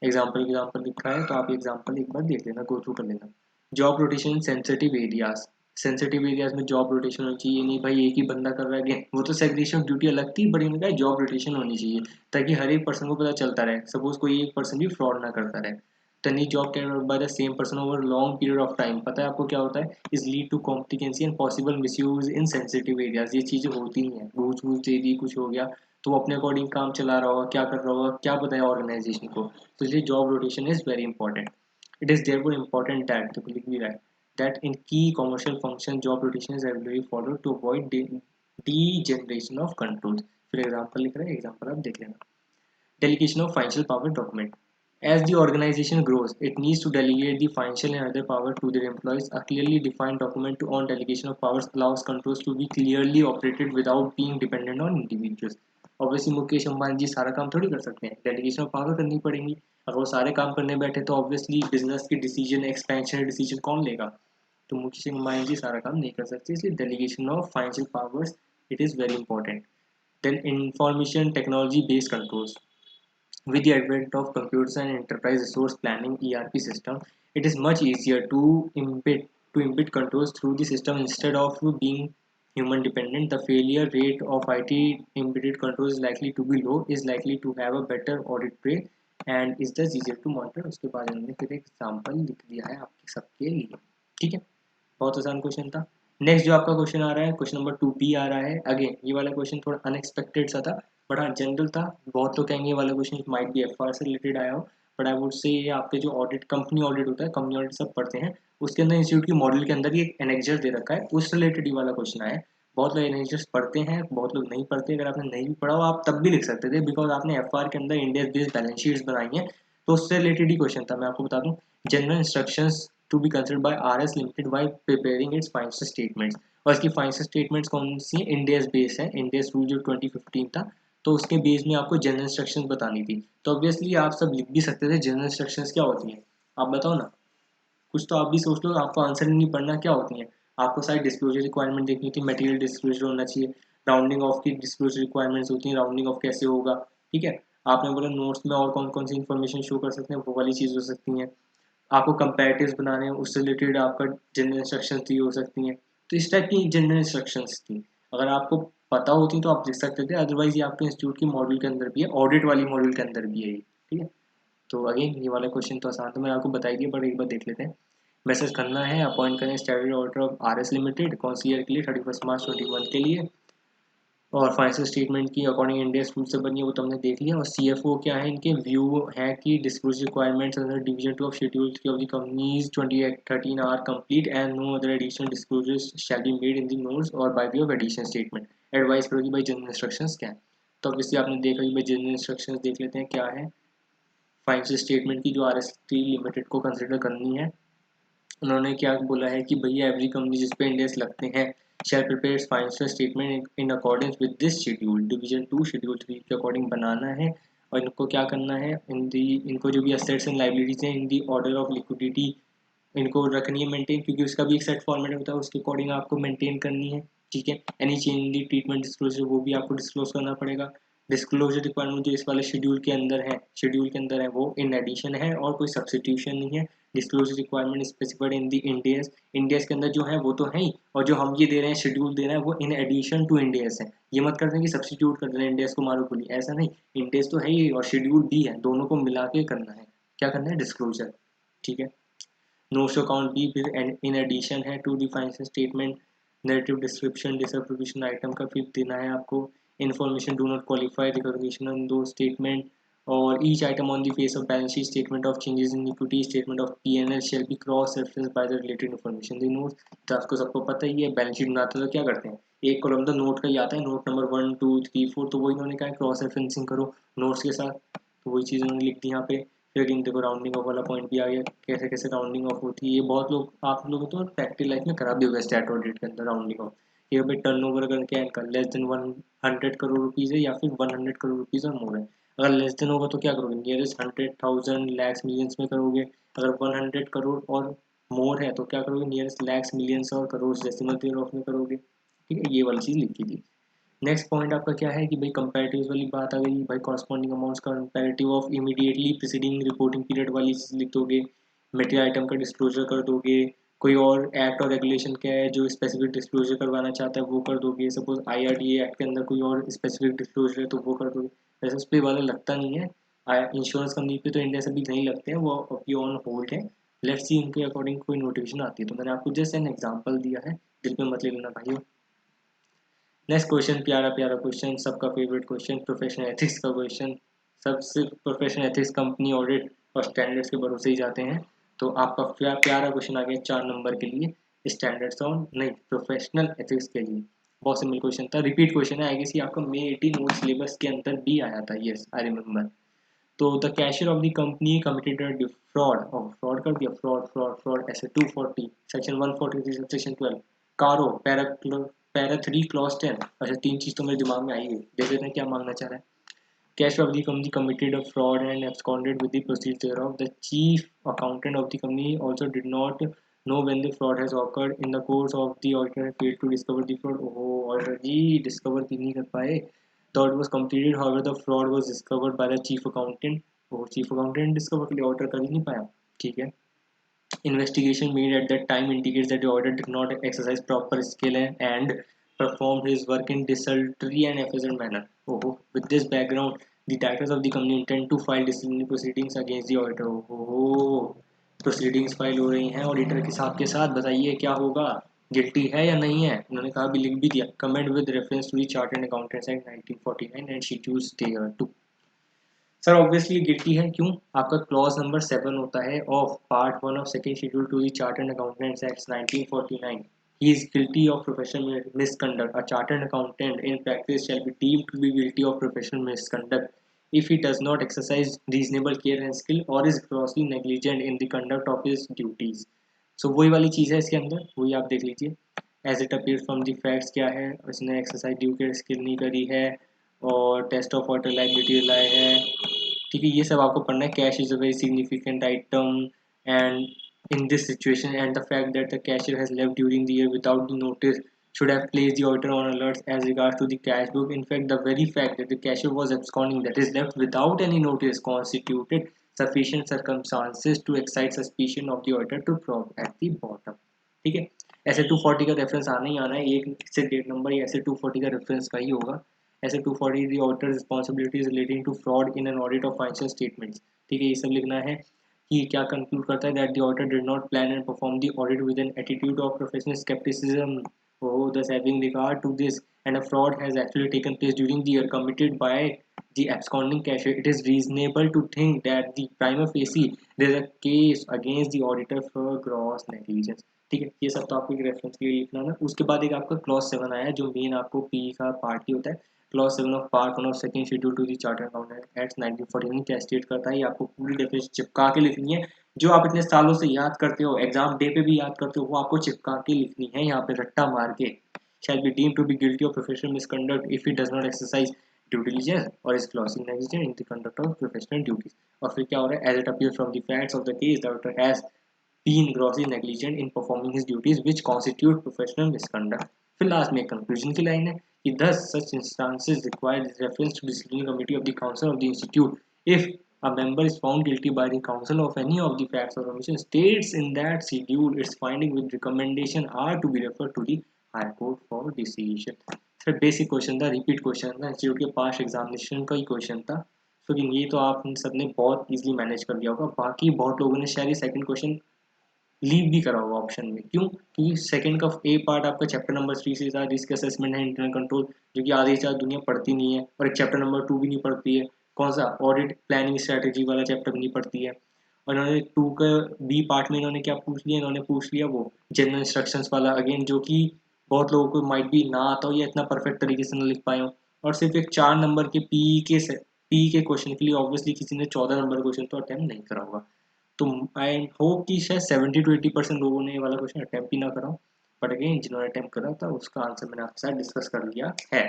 एग्जाम्पल लिखा है तो आप एग्जाम्पल एक बार देख लेना, गो थ्रू कर लेना। Job rotation sensitive areas, sensitive areas में जॉब रोटेशन होनी चाहिए, नहीं भाई एक ही बंदा कर रहा है again, वो तो सेग्रीगेशन ऑफ ड्यूटी अलग थी, बट इनका जॉब रोटेशन होनी चाहिए ताकि हर एक पर्सन को पता चलता रहे, सपोज कोई एक पर्सन भी फ्रॉड ना करता रहे। तनी job carried out by the same person over long period of time, पता है आपको क्या होता है, is lead to complacency and possible misuse in sensitive areas, ये चीज़ें होती ही हैं, घूस घूस दे दी कुछ हो गया, तो वो अपने अकॉर्डिंग काम चला रहा होगा, क्या कर रहा होगा, क्या पता है ऑर्गेनाइजेशन को, तो इसलिए job rotation is very important. It is therefore important that तो लिख भी रहा है that in key commercial function job rotation is regularly followed to avoid degeneration of controls। फिर एग्जांपल लिख रहा है, एग्जांपल आप देख लेना। Delegation of financial power document, as the organization grows it needs to delegate the financial and other power to their employees। A clearly defined document on delegation of powers allows controls to be clearly operated without being dependent on individuals। Obviously Mukesh Ambani ji सारा काम थोड़ी कर सकते हैं, delegation of power करनी पड़ेगी, अगर वो सारे काम करने बैठे तो ऑब्वियसली बिजनेस की डिसीजन, एक्सपेंशन डिसीजन कौन लेगा, तो मुकेश अंबानी जी सारा काम नहीं कर सकते, इसलिए delegation of financial powers it is very important. Then information technology based controls, with the advent of computers and enterprise resource planning ERP system, it is much easier to embed controls through the system instead of being human dependent. The failure rate of IT embedded control is likely to be low, is likely to have a better audit trail and is thus easier to monitor. उसके बाद हमने फिर एक example लिख दिया है आपके सबके लिए। ठीक है, बहुत आसान क्वेश्चन था। नेक्स्ट जो आपका क्वेश्चन आ रहा है, क्वेश्चन नंबर 2B आ रहा है। अगेन ये वाला क्वेश्चन थोड़ा अनएक्सपेक्टेड सा था, बट हाँ जनरल था। बहुत लोग कहेंगे ये वाला क्वेश्चन माइट बी एफआर से रिलेटेड आया हो, बट आई वुड से ये आपके जो ऑडिट, कंपनी ऑडिट होता है, कंपनी ऑडिट सब पढ़ते हैं, उसके अंदर इंस्टीट्यूट की मॉडल के अंदर ही एक एनेक्जर दे रखा है, उस रिलेटेड ही वाला क्वेश्चन आया है। बहुत लोग एनेक्जर्स पढ़ते हैं, बहुत लोग नहीं पढ़ते। अगर आपने नहीं भी पढ़ा हो आप तब भी लिख सकते थे, बिकॉज आपने एफआर के अंदर इंडिया बेस्ड बैलेंस शीट्स बनाई हैं, तो उससे रिलेटेड ही क्वेश्चन था। मैं आपको बता दूं, general instructions to be considered by RS limited while preparing its financial statements. और इसकी फाइनेंशियल स्टेटमेंट्स कौन सी है? इंडियाज बेस है, इंडियाज रूल जो 2015 था, तो उसके बेस में आपको जनरल इंस्ट्रक्शंस बतानी थी। तो ऑब्वियसली आप सब लिख भी सकते थे जनरल इंस्ट्रक्शंस क्या होती हैं, आप बताओ ना। कुछ तो आप भी सोच लो, आपको आंसर नहीं पढ़ना क्या होती है। आपको सारी डिस्क्लोजर रिक्वायरमेंट देखनी थी, मटेरियल डिस्क्लोजर होना चाहिए, राउंडिंग ऑफ की डिस्क्लोजर रिक्वायरमेंट्स होती हैं, राउंडिंग ऑफ कैसे होगा। ठीक है, आपने बोला नोट्स में और कौन कौन सी इन्फॉर्मेशन शो कर सकते हैं, वो वाली चीज़ हो सकती हैं। आपको कंपेरेटिव्स बनाने हैं, उससे रिलेटेड आपका जनरल इंस्ट्रक्शंस दी हो सकती हैं। तो इस टाइप की जनरल इंस्ट्रक्शंस थी, अगर आपको पता होती तो आप लिख सकते थे, अदरवाइज ये आपके इंस्टीट्यूट की मॉडल के अंदर भी है, ऑडिट वाली मॉडल के अंदर भी है ये। ठीक है, तो अगेन ये वाला क्वेश्चन तो आसान था, मैंने आपको बताई दिया, बट एक बार देख लेते हैं। मैसेज करना है, अपॉइंट करें statutory auditor of RS limited, कौन सी ईयर के लिए? 31 मार्च 2021 के लिए। और फाइनेंशियल स्टेटमेंट की अकॉर्डिंग इंडिया रूल से बनी है, वो तो हमने देख लिया। और सीएफओ क्या है इनके? व्यू है कि disclosure requirements under division 2 of schedule of the companies 2013 are complete and no other additional disclosures shall be made in the notes or by way of additional statement. Advice करो कि भाई general instructions क्या है। तो obviously आपने देखा कि भाई जनरल इंस्ट्रक्शंस देख लेते हैं क्या है। फाइनेंशियल स्टेटमेंट की जो आरएस लिमिटेड को कंसिडर करनी है, उन्होंने क्या बोला है कि भैया एवरी कंपनी जिस पे इंडेक्स लगते हैं share prepare financial statement in accordance with this schedule, division 2 schedule 3 के अकॉर्डिंग बनाना है। और इनको क्या करना है, इनको जो भी असेट्स एंड लाइबिलिटीज हैं इन दी ऑर्डर ऑफ लिक्विडिटी इनको रखनी है मेंटेन, क्योंकि उसका भी एक सेट फॉर्मेट होता है, उसके अकॉर्डिंग आपको मेंटेन करनी है। ठीक है, any change in the treatment disclosure वो भी आपको डिस्क्लोज करना पड़ेगा। डिस्क्लोजर रिक्वायरमेंट जो इस वाले शेड्यूल के अंदर है वो इन एडिशन है और कोई सब्सटीट्यूशन नहीं है। Disclosure requirement specified in the Indians, Indians के अंदर जो है वो तो है ही, और जो हम ये दे रहे हैं शेड्यूल दे रहे हैं वो इन एडिशन टू इंडियस है। ये मत कर दें कि सब्सटीट्यूट कर रहे हैं इंडियस को मारो गोली, ऐसा नहीं। इंडियस तो है ही और शेड्यूल भी है, दोनों को मिला के करना है। क्या करना है? डिस्क्लोजर। ठीक है, नोट्स अकाउंट भी फिर इन एडिशन है to the financial statement. Negative description disapprovation item का फिर देना है आपको। Information do not qualify recognition on दो स्टेटमेंट। और each item on the face of balance sheet statement of changes in equity statement of PNL shall be cross reference by the related information the notes. तो आपको सबको पता ही है, balance sheet बनाते तो क्या करते हैं, एक कॉलम तो नोट का ही आता है, नोट नंबर 1 2 3 4, तो वो इन्होंने कहा क्रॉस रेफरेंसिंग करो नोट्स के साथ, तो वही चीज़ उन्होंने लिख दी यहाँ पे। फिर इन देखो राउंडिंग ऑफ वाला पॉइंट भी आ गया, कैसे कैसे राउंडिंग ऑफ होती है। ये बहुत लोग, आप लोगों तो प्रैक्टिकल लाइफ में खराब भी होगा स्टैट ऑडिट के अंदर राउंडिंग ऑफ। ये भाई टर्न ओवर अगर क्या है, लेस देन 100 करोड़ रुपीज़ है या फिर 100 करोड़ रुपीज़ और मोर है। अगर लेस देन होगा तो क्या करोगे, नियरेस्ट 100,000 लैक्स मिलियंस में करोगे। अगर 100 करोड़ और मोर है तो क्या करोगे, नियरेस्ट लैक्स मिलियंस और करोड़ डेसिमल पेयर ऑफ में करोगे। ठीक है, ये वाली चीज़ लिखी थी। नेक्स्ट पॉइंट आपका क्या है कि भाई कंपैरेटिव्स वाली बात आ गई, भाई corresponding amounts comparative of immediately preceding reporting period वाली चीज़ लिख दोगे। मेटेरियल आइटम का डिस्क्लोजर कर दोगे। कोई और एक्ट और रेगुलेशन क्या है जो स्पेसिफिक डिस्क्लोजर करवाना चाहता है वो कर दोगे। सपोज आईआरडीए एक्ट के अंदर कोई और स्पेसिफिक डिस्क्लोजर है तो वो कर दोगे। वैसे उस पर वाला लगता नहीं है, इंश्योरेंस कंपनी पे तो इंडिया से भी नहीं लगते हैं, वो अभी ऑन होल्ड है। लेट्स सी उनके अकॉर्डिंग कोई नोटिफिकेशन आती है, तो मैंने आपको जस्ट एन एग्जाम्पल दिया है, दिल पे मत ले लेना भाई। नेक्स्ट क्वेश्चन, प्यारा प्यारा क्वेश्चन, सबका फेवरेट क्वेश्चन, प्रोफेशनल एथिक्स का क्वेश्चन। सब सिर्फ प्रोफेशनल एथिक्स कंपनी ऑडिट और स्टैंडर्ड्स के भरोसे ही जाते हैं। तो आपका प्यारा क्वेश्चन आ गया 4 नंबर के लिए, स्टैंडर्ड्स ऑन नहीं प्रोफेशनल एथिक्स के लिए। बहुत सिंपल क्वेश्चन था, रिपीट क्वेश्चन है, आई गेस ये आपका May 18 नोट सिलेबस के अंदर भी आया था, यस आई रिमेंबर। तो the cashier of the company committed fraud, और फ्रॉड कर दिया, फ्रॉड फ्रॉड फ्रॉड ऐसे 240 सेक्शन 143 सेक्शन 12 कारो पैरा 3 क्लॉज 10। अच्छा, तीन चीज तो मेरे दिमाग में आई गई, देख लेते हैं क्या मांगना चाह रहा है। Cash of the company committed a fraud and absconded with the proceeds thereof. The chief accountant of the company also did not know when the fraud has occurred. In the course of the auditor failed to discover the fraud. Oh, auditor ji discover क्यों नहीं कर पाए? The audit was completed. However, the fraud was discovered by the chief accountant. Oh, chief accountant discover के लिए auditor कर ही नहीं पाया. ठीक है. Investigation made at that time indicates that the auditor did not exercise proper skill and performed his work in desultory and efficient manner. Oh, with this background, the directors of the company intend to file disciplinary proceedings against the auditor. Oh, proceedings file हो रही हैं auditor के साथ बताइए क्या होगा, guilty है या नहीं है। उन्होंने कहा भी लिख भी दिया, comment with reference to the chartered accountants act 1949 and schedules thereto. Sir obviously guilty है, क्यों? आपका क्लॉज नंबर 7 होता है of part 1 of second schedule to the chartered accountants act 1949। He is guilty of professional misconduct. A chartered accountant in practice shall be deemed to be guilty of professional misconduct if he does not exercise reasonable care and skill or is grossly negligent in the conduct of his duties. So वही वाली चीज़ है इसके अंदर, वही आप देख लीजिए। As it appears from the facts क्या है, उसने एक्सरसाइज ड्यू केयर स्किल नहीं करी है और टेस्ट ऑफ वाटर लाइबिलिटी लाए है, ठीक है, ये सब आपको पढ़ना है। Cash is a very significant item and in this situation and the fact that the cashier has left during the year without the notice should have placed the auditor on alert as regards to the cash book. In fact, the very fact that the cashier was absconding, that is left without any notice, constituted sufficient circumstances to excite suspicion of the auditor to probe at the bottom. ठीक है, ऐसे 240 का reference आना ही आना है, एक से date number या ऐसे 240 का रेफरेंस का ही होगा। ऐसे 240 the auditor responsibilities relating to fraud in an audit of financial statements, ठीक है, ये सब लिखना है कि क्या कंक्लूड करता है that the auditor did not plan and perform the audit with an attitude of professional skepticism. Oh, thus having regard to this and a fraud has actually taken place during the year committed by the absconding cashier, it is reasonable to think that the prima facie there is a case against the auditor for gross negligence. ठीक है, ये सब तो आपको एक reference के लिए लिखना ना। उसके बाद एक आपका क्लॉज 7 आया जो मेन आपको पी का पार्ट ही होता है। Clause 7 of part 1 of second schedule to the chartered accountant act 1949 क्या स्टेट करता है, ये आपको पूरी डेफिनेशन चिपका के लिखनी है। जो आप इतने सालों से याद करते हो, एग्जाम डे पे भी याद करते हो, वो आपको चिपका के लिखनी है यहाँ पे रट्टा मार के। shall be deemed to be guilty of professional misconduct if he does not exercise due diligence or is grossly negligent in the conduct of professional duties. और फिर क्या हो रहा है, as it appears from the facts of the case, the auditor has been grossly negligent in performing his duties which constitute professional misconduct. फिर last में conclusion की line है कि thus such instances require reference to disciplinary committee of the council of the institute if a member is found guilty by the council of any of the facts or omission states in that schedule, its finding with recommendation are to be referred to the high court for decision. Sir basic question था, repeat question था, institute के पास examination का ही question था। तो ये तो आप सबने बहुत इजीली मैनेज कर लिया होगा। बाकी बहुत लोगों ने शायद सेकंड क्वेश्चन लीव भी करा होगा ऑप्शन में, क्यों? क्योंकि सेकंड का ए पार्ट आपका चैप्टर नंबर 3 से था, रिस्क असेसमेंट है, इंटरनल कंट्रोल, जो कि आधी चार दुनिया पढ़ती नहीं है, और एक चैप्टर नंबर 2 भी नहीं पढ़ती है, कौन सा, ऑडिट प्लानिंग स्ट्रेटेजी वाला चैप्टर भी नहीं पढ़ती है। और इन्होंने 2 का बी पार्ट में इन्होंने क्या पूछ लिया, इन्होंने पूछ लिया वो जनरल इंस्ट्रक्शंस वाला, अगेन जो कि बहुत लोगों को माइट भी ना आता हो या इतना परफेक्ट तरीके से ना लिख पाए हो। और सिर्फ एक 4 नंबर के पी के क्वेश्चन के लिए ऑब्वियसली किसी ने 14 नंबर क्वेश्चन तो अटेम्प्ट नहीं करा होगा। तो आई होप कि शायद 70 to 80% लोगों ने ये वाला क्वेश्चन अटेम्प्ट ही ना करा, बट अगेन जिन्होंने अटेम्प्ट करा था उसका आंसर मैंने आपके साथ डिस्कस कर लिया है।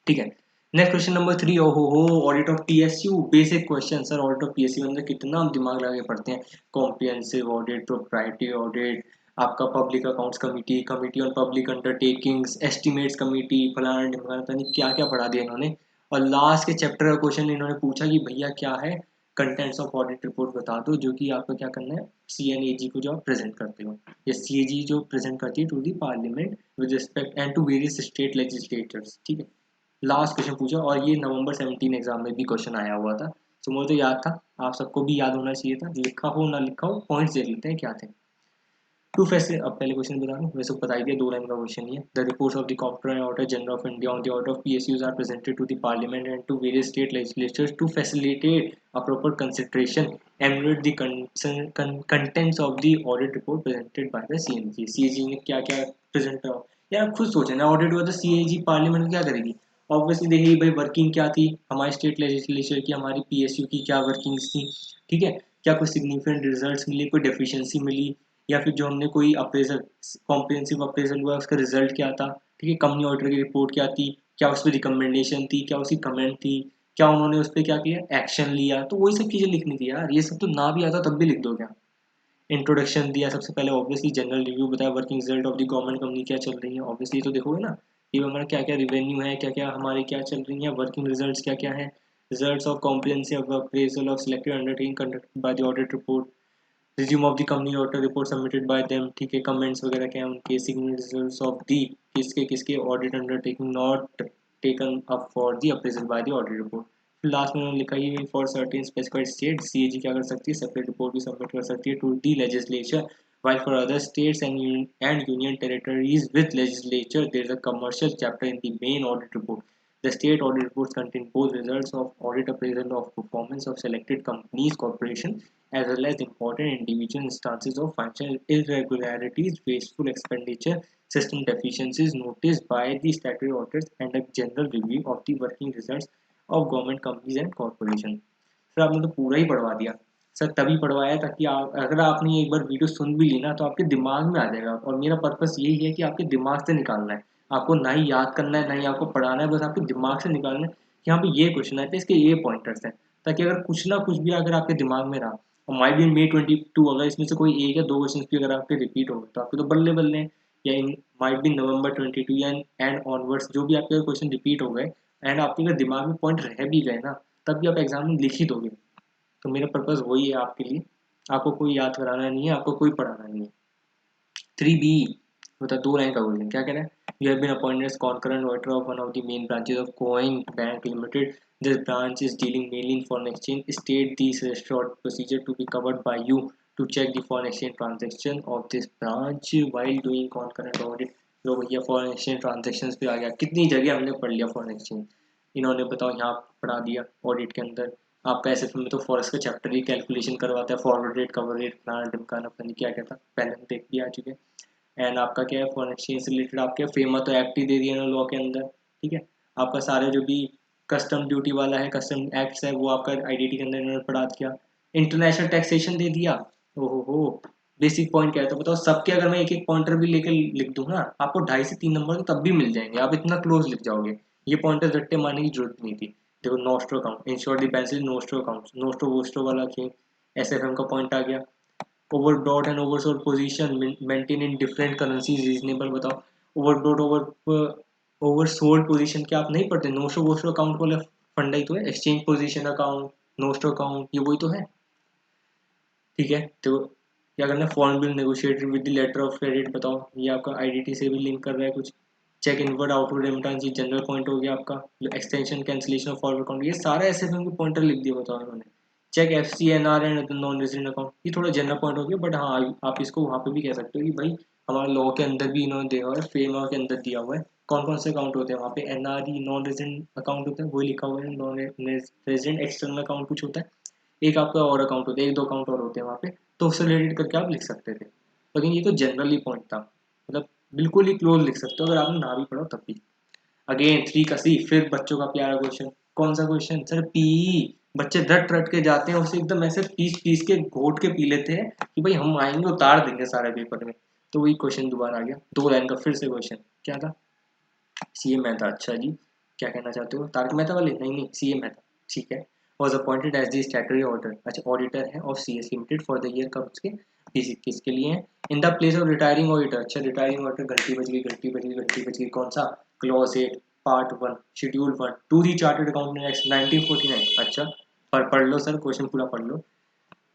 ठीक है, नेक्स्ट क्वेश्चन नंबर 3, हो audit of PSU, basic question. Sir audit of PSU अंदर कितना हम दिमाग लगा के पढ़ते हैं, कॉम्प्रिहेंसिव ऑडिट, प्रोप्राइटरी ऑडिट, आपका public accounts committee, committee on public undertakings, estimates committee, फलाना ढिमकाना, पता नहीं क्या क्या पढ़ा दिया इन्होंने। और लास्ट के चैप्टर का क्वेश्चन इन्होंने पूछा कि भैया क्या है कंटेंट्स ऑफ ऑडिट रिपोर्ट बता दो, जो कि आपको क्या करना है, सीएनएजी को जो आप प्रेजेंट करते हो, या सीएजी जो प्रेजेंट करती है to the parliament with respect and to various state legislators. ठीक है, लास्ट क्वेश्चन पूछा, और ये नवंबर 17 एग्जाम में भी क्वेश्चन आया हुआ था। तो मुझे तो याद था, आप सबको भी याद होना चाहिए था, लिखा हो ना लिखा हो पॉइंट्स देख लेते हैं क्या थे। टू फैसे अब पहले क्वेश्चन बता दूं, वैसे बताई दिया, 2 लाइन का क्वेश्चन ही है। The reports of the comptroller and auditor general of India on the audit of PSUs are presented to the parliament and to various state legislatures to facilitate a proper consideration emulate the contents of the audit report presented by the CAG. CAG ने क्या क्या present करा, यार आप खुद सोचें ना, audit हुआ तो सीएजी पार्लियामेंट क्या करेगी, ऑब्वियसली देखिए भाई वर्किंग क्या थी हमारे स्टेट लेजिस्लेचर की, हमारी पीएसयू की क्या वर्किंग्स थी, ठीक है, क्या कोई सिग्निफिकेंट रिजल्ट्स मिले, कोई डेफिशिएंसी मिली, या फिर जो हमने कोई अप्रेजल कॉम्प्रिहेंसिव अप्रेजल हुआ उसका रिजल्ट क्या था, ठीक है, कंपनी ऑडिटर की रिपोर्ट क्या थी, क्या उस पर रिकमेंडेशन थी, क्या उसकी कमेंट थी, क्या उन्होंने उस पर क्या किया, एक्शन लिया, तो वही सब चीज़ें लिखनी थी यार। ये सब तो ना भी आता तब भी लिख दो क्या। इंट्रोडक्शन दिया सबसे पहले, ऑब्वियसली जनरल रिव्यू बताया, working result of the government company क्या चल रही है, ऑब्वियसली तो देखोगे ना ये हमारा क्या क्या रिवेन्यू है, क्या क्या हमारी क्या चल रही है, वर्किंग रिजल्ट्स क्या क्या है, results of comprehensive appraisal of selected undertaking conducted by the audit report, resume of the company auditor report submitted by them, ठीक है, कमेंट्स वगैरह क्या है उनके, सिग्नेचर्स ऑफ दी किसके किसके audit undertaking not taken up for the appraisal by the audit report. फिर last में उन्होंने लिखा ही for certain specified state CAG क्या कर सकती है, सेपरेट रिपोर्ट भी सबमिट कर सकती है to the legislature, while for other states and union territories with legislature there is a commercial chapter in the main audit report. The state audit reports contain both results of audit appraisal of performance of selected companies corporation as well as important individual instances of financial irregularities, wasteful expenditure, system deficiencies noticed by the statutory auditors, and a general review of the working results of government companies and corporations. Sir आपने तो पूरा ही पढ़वा दिया। Sir तभी पढ़वाया ताकि आप, अगर आपने एक बार वीडियो सुन भी ली ना तो आपके दिमाग में आ जाएगा, और मेरा पर्पस यही है कि आपके दिमाग से निकालना है। आपको ना ही याद करना है ना ही आपको पढ़ाना है, बस आपके दिमाग से निकालना है कि यहाँ पे ये क्वेश्चन है तो इसके ये पॉइंटर्स हैं, ताकि अगर कुछ ना कुछ भी अगर आपके दिमाग में रहा, और माइट बी मे 22 अगर इसमें से कोई एक या दो क्वेश्चन भी अगर आपके रिपीट हो गए तो आपके तो बल्ले बल्ले हैं, या इन might be November 22 and onwards जो भी आपके क्वेश्चन रिपीट हो गए एंड आपके अगर दिमाग में पॉइंट रह भी गए ना, तब भी आप एग्जाम में लिख ही दोगे। तो मेरा पर्पस वही है आपके लिए, आपको कोई याद कराना नहीं है, आपको कोई पढ़ाना नहीं है। 3B बता, 2 लाइन का क्वेश्चन क्या कह रहा है, you have been appointed as concurrent auditor of one of the main branches of Coin bank limited, this branch is dealing mainly in foreign exchange, state this short procedure to be covered by you to check the foreign exchange transaction of this branch while doing concurrent audit. लो भैया foreign exchange transactions पे आ गया, कितनी जगह हमने पढ़ लिया foreign exchange, इन्होंने बताओ यहाँ पढ़ा दिया ऑडिट के अंदर। आपका एसएफ में तो फॉरेक्स का चैप्टर ही कैलकुलेशन करवाता है, forward rate cover rate plan ढमकाना पता नहीं क्या कहता, पहले हम देख भी आ चुके हैं। एंड आपका क्या है फॉरेन एक्सचेंज से रिलेटेड आपके फेमा तो एक्ट ही दे दिया ना लॉ के अंदर, ठीक है। आपका सारे जो भी कस्टम ड्यूटी वाला है, कस्टम एक्ट्स है, वो आपका आईडीटी के अंदर इन्होंने पढ़ा दिया। इंटरनेशनल टैक्सेशन दे दिया, ओहो हो। बेसिक पॉइंट क्या है तो बताओ, सबके अगर मैं एक एक पॉइंटर भी लेकर लिख दूँ ना, आपको 2.5 से 3 नंबर तो तब भी मिल जाएंगे, आप इतना क्लोज लिख जाओगे। ये पॉइंटर रट्टे मारने की जरूरत नहीं थी। देखो nostro account, ensure the bank nostro account, nostro vostro वाला खेल, एसएफएम का पॉइंट आ गया। Overdraft and oversold position maintain in different currencies reasonable, बताओ ओवरड्रॉट ओवरसोल्ड पोजीशन क्या आप नहीं पढ़ते, नोस्ट्रो वोस्ट्रो अकाउंट वाला फंडा ही तो है, exchange position account, nostro account, ये वही तो है, ठीक है। तो क्या करना है, foreign bill negotiated with the letter of credit, बताओ ये आपका आईडीटी से भी लिंक कर रहा है कुछ। चेक इनवर्ड आउटवर्ड रेमिटेंस, ये जनरल पॉइंट हो गया आपका। Extension cancellation of forward account, ये सारा एसएफएम के पॉइंटर लिख दिया, बताओ इन्होंने। Check FCNR and non resident account, ये थोड़ा जनरल पॉइंट हो गया, बट हाँ आप इसको वहाँ पे भी कह सकते हो कि भाई हमारे लॉ के अंदर भी इन्होंने दिया हुआ है, फेमा के अंदर दिया हुआ है कौन कौन से अकाउंट होते हैं वहाँ पे, एनआरई नॉन रेजिडेंट अकाउंट होता है वही लिखा हुआ है, नॉन रेजिडेंट एक्सटर्नल अकाउंट कुछ होता है, एक आपका और अकाउंट होता है, एक दो अकाउंट और होते हैं वहाँ पे, तो उससे रिलेटेड करके आप लिख सकते थे। लेकिन ये तो जनरली पॉइंट था, मतलब बिल्कुल ही क्लोज लिख सकते हो अगर आपने ना भी पढ़ा तब भी। अगेन 3 का C, फिर बच्चों का प्यारा क्वेश्चन, कौन सा क्वेश्चन सर, पी। बच्चे रट रट के जाते हैं उसे एकदम ऐसे पीस पीस के घोट के पी लेते हैं कि भाई हम आएंगे उतार देंगे सारे पेपर में। तो वही क्वेश्चन दोबारा आ गया, 2 लाइन का फिर से क्वेश्चन, क्या था, सीए मेहता, अच्छा जी क्या कहना चाहते हो, तारक मेहता वाले, नहीं नहीं सीए मेहता, ठीक है। Was appointed as the statutory auditor, अच्छा ऑडिटर है of CS limited for the year, कब उसके किसके लिए हैं, in the place of retiring auditor, अच्छा रिटायरिंग ऑडिटर, घंटी बज गई घंटी बज गई घंटी बज गई, कौन सा, clause 8 part 1 schedule 1 to the chartered accountant act 1949, अच्छा पढ़ लो सर, क्वेश्चन पूरा पढ़ लो।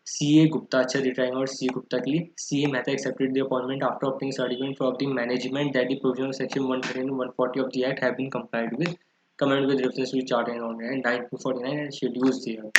सीए गुप्ता, अच्छा रिटायरिंग और सी गुप्ता के लिए, CA Mehta accepted the appointment after obtaining certificate from the management that the provision of section 130 and 140 of the act have been complied with, comment with reference to charter and on and 1949 and schedules there।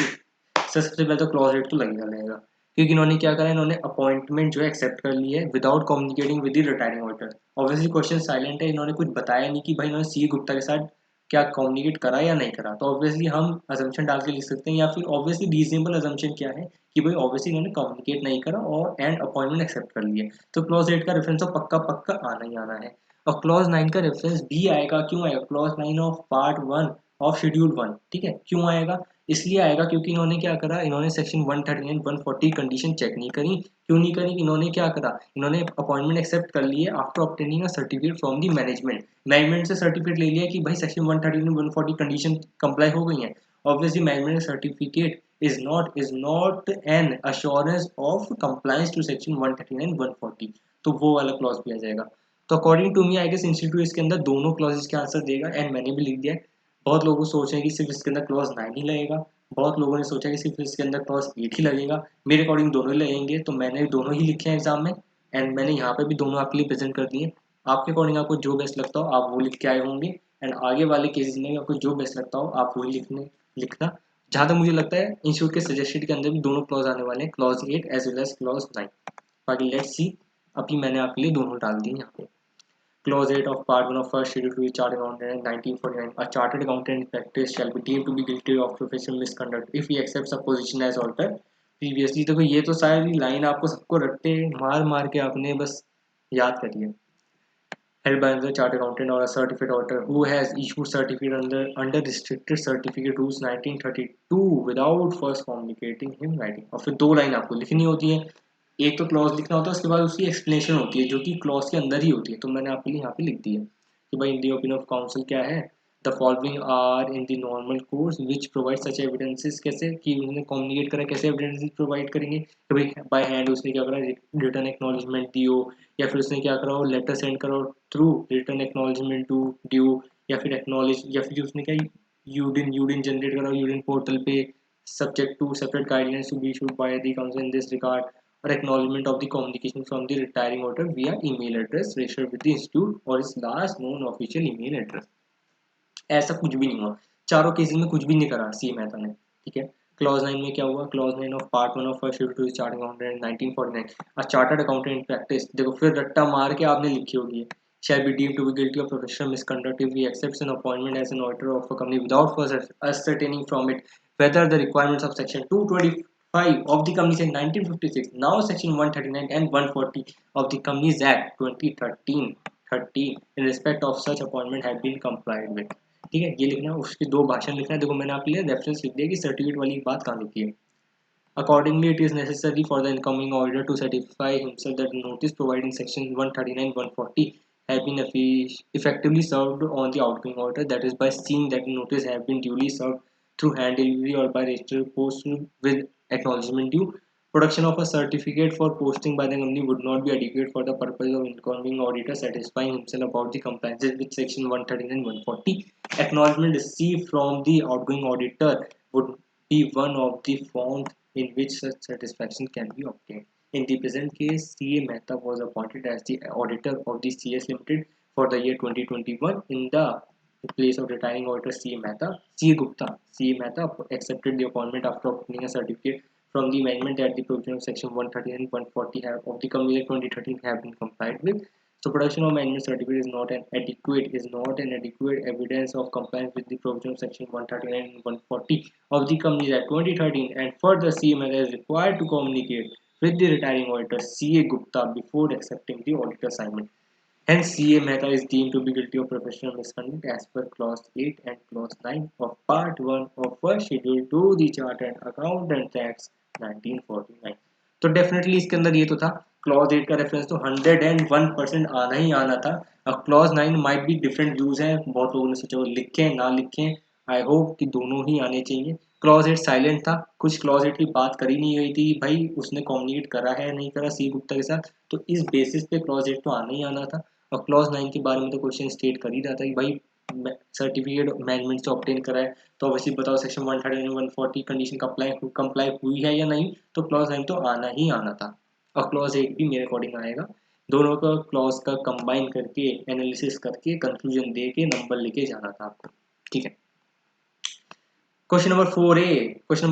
Sir सबसे पहले तो clause rate तो लगेगा, क्योंकि इन्होंने क्या करा, इन्होंने अपॉइंटमेंट जो है एक्सेप्ट कर ली है without communicating with the retiring auditor. Obviously question silent है, इन्होंने कुछ बताया नहीं कि भाई इन्होंने सी गुप्ता के साथ क्या कम्युनिकेट करा या नहीं करा, तो ऑब्वियसली हम अजम्पशन डाल के लिख सकते हैं, या फिर ऑब्वियसली रीजनेबल अजम्पशन क्या है कि भाई ऑब्वियसली इन्होंने कम्युनिकेट नहीं करा और एंड अपॉइंटमेंट एक्सेप्ट कर लिया, तो क्लॉज 8 का रेफरेंस तो पक्का पक्का आना ही आना है। और क्लॉज 9 का रेफरेंस भी आएगा, क्यों आएगा, clause 9 of part 1 of schedule 1, ठीक है, क्यों आएगा, इसलिए आएगा क्योंकि इन्होंने क्या करा, इन्होंने सेक्शन 139 140 कंडीशन चेक नहीं करी, क्यों नहीं करी, इन्होंने क्या करा, इन्होंने अपॉइंटमेंट एक्सेप्ट कर लिए after obtaining a certificate from the management से सर्टिफिकेट ले लिया कि भाई सेक्शन 139 140 कंडीशन कंप्लाई हो गई है। Obviously management certificate is not an assurance of compliance to section 139 140, तो वो वाला क्लॉज भी आ जाएगा। तो according to me I guess institute इसके अंदर दोनों क्लॉजेस के आंसर देगा, एंड मैंने भी लिख दिया है। बहुत लोग सोच रहे हैं कि सिर्फ इसके अंदर क्लॉज 9 ही लगेगा, बहुत लोगों ने सोचा कि सिर्फ इसके अंदर क्लॉज 8 ही लगेगा, मेरे अकॉर्डिंग दोनों ही लगेंगे, तो मैंने दोनों ही लिखे हैं एग्जाम में एंड मैंने यहाँ पे भी दोनों आपके लिए प्रेजेंट कर दिए। आपके अकॉर्डिंग आपको जो बेस्ट लगता हो आप वो लिख के आए होंगे एंड आगे वाले केसेस में भी आपको जो बेस्ट लगता हो आप वही लिखना। जहाँ तक मुझे लगता है इंस्टीट्यूट के सजेस्टेड के अंदर भी दोनों क्लॉज आने वाले हैं, clause 8 as well as clause 9। बाकी लेट्स सी, अभी मैंने आपके लिए दोनों डाल दिए यहाँ पे। Clause 8 of Part 1 of First Schedule to the Chartered Accountant in 1949. A chartered accountant in practice shall be deemed to be guilty of professional misconduct if he accepts a position as auditor previously। देखो ये तो सारी line आपको सबको रट्टे मार मार के आपने बस याद करिए। Held by another chartered accountant or a certified auditor who has issued certificate under restricted certificate rules 1932 without first communicating him writing। और फिर दो लाइन आपको लिखनी होती है, एक तो क्लॉज लिखना होता है उसके बाद उसकी एक्सप्लेनेशन होती है जो कि क्लॉज के अंदर ही होती है। तो मैंने आपके लिए यहाँ पे लिख दी है कि भाई in the opinion of council क्या है, the following are in the normal course which provide such evidences. कैसे कि उन्होंने कम्युनिकेट करा, कैसे एविडेंसेस प्रोवाइड करेंगे कि भाई बाय हैंड उसने क्या करा, रिटर्न एक्नॉलेजमेंट दियो, या फिर उसने क्या करा हो लेटर सेंड करो through return acknowledgement to due, या फिर एक्नॉलेज, या फिर उसने क्या यूडिन जनरेट करा यूडिन पोर्टल पे subject to separate guidelines to be issued by the council in this regard, or acknowledgement of the communication from the retiring auditor via email address registered with the institute or its last known official email address। ऐसा कुछ भी नहीं हुआ, चारों cases में कुछ भी नहीं करा सी मेहता ने। ठीक है, क्लॉज 9 में क्या हुआ, clause 9 of part 1 of first schedule to chartered accountant 1949। A chartered accountant in practice, देखो फिर रट्टा मार के आपने लिखी होगी, shall be deemed to be guilty of professional misconduct if he accepts an appointment as an auditor of a company without first ascertaining from it whether the requirements of section 225 of the Companies Act 1956, now section 139 and 140 of the Companies Act 2013 in respect of such appointment have been complied with। ठीक है, ये लिखना है, उसके दो भाषण लिखना है। देखो मैंने आपके लिए रेफरेंस लिख दिया कि सर्टिफिकेट वाली बात कहाँ लिखी है। Accordingly, it is necessary for the incoming auditor to certify himself that the notice provided in section 139-140 have been effectively served on the outgoing auditor, that is by seeing that the notice have been duly served through hand delivery or by registered post with acknowledgement due। Production of a certificate for posting by the company would not be adequate for the purpose of incoming auditor satisfying himself about the compliances with section 139 and 140। Acknowledgement received from the outgoing auditor would be one of the forms in which such satisfaction can be obtained। In the present case, C.A. Mehta was appointed as the auditor of the CS Limited for the year 2021 in the place of retiring auditor C.A. Mehta. C.A. Gupta. C.A. Mehta accepted the appointment after obtaining a certificate from the management that the provision of section 130 and 140 of the Company Act 2013 have been complied with। So production of management certificate is not an adequate evidence of compliance with the provision of section 139 and 140 of the Companies Act 2013, and further CML is required to communicate with the retiring auditor C.A. Gupta before accepting the auditor assignment। Hence, C.A. Mehta is deemed to be guilty of professional misconduct as per Clause 8 and Clause 9 of Part 1 of First Schedule to the Chartered Accountants Act 1949। तो definitely इसके अंदर ये तो था, clause 8 का reference तो 101% आना ही आना था। अब क्लॉज 9 माइट भी डिफरेंट व्यूज हैं, बहुत लोगों ने सोचा वो लिखें ना लिखें, आई होप कि दोनों ही आने चाहिए। क्लॉज 8 साइलेंट था, कुछ क्लॉज 8 की बात करी नहीं गई थी भाई उसने कम्युनिकेट करा है नहीं करा सी गुप्ता के साथ, तो इस बेसिस पे क्लॉज 8 तो आना ही आना था। और क्लॉज 9 के बारे में तो क्वेश्चन स्टेट कर ही रहा था कि भाई सर्टिफिकेट मैनेजमेंट से ऑब्टेन करा है, तो ऑब्वियसली बताओ सेक्शन 130 140 कंडीशन कंप्लाई हुई है या नहीं, तो क्लॉज 9 तो आना ही आना था। और क्लॉज 8 भी मेरे अकॉर्डिंग आएगा। दोनों का क्लॉज का कंबाइन करके एनालिसिस करके कंक्लूजन दे के नंबर लेके जाना था आपको। ठीक है, क्वेश्चन नंबर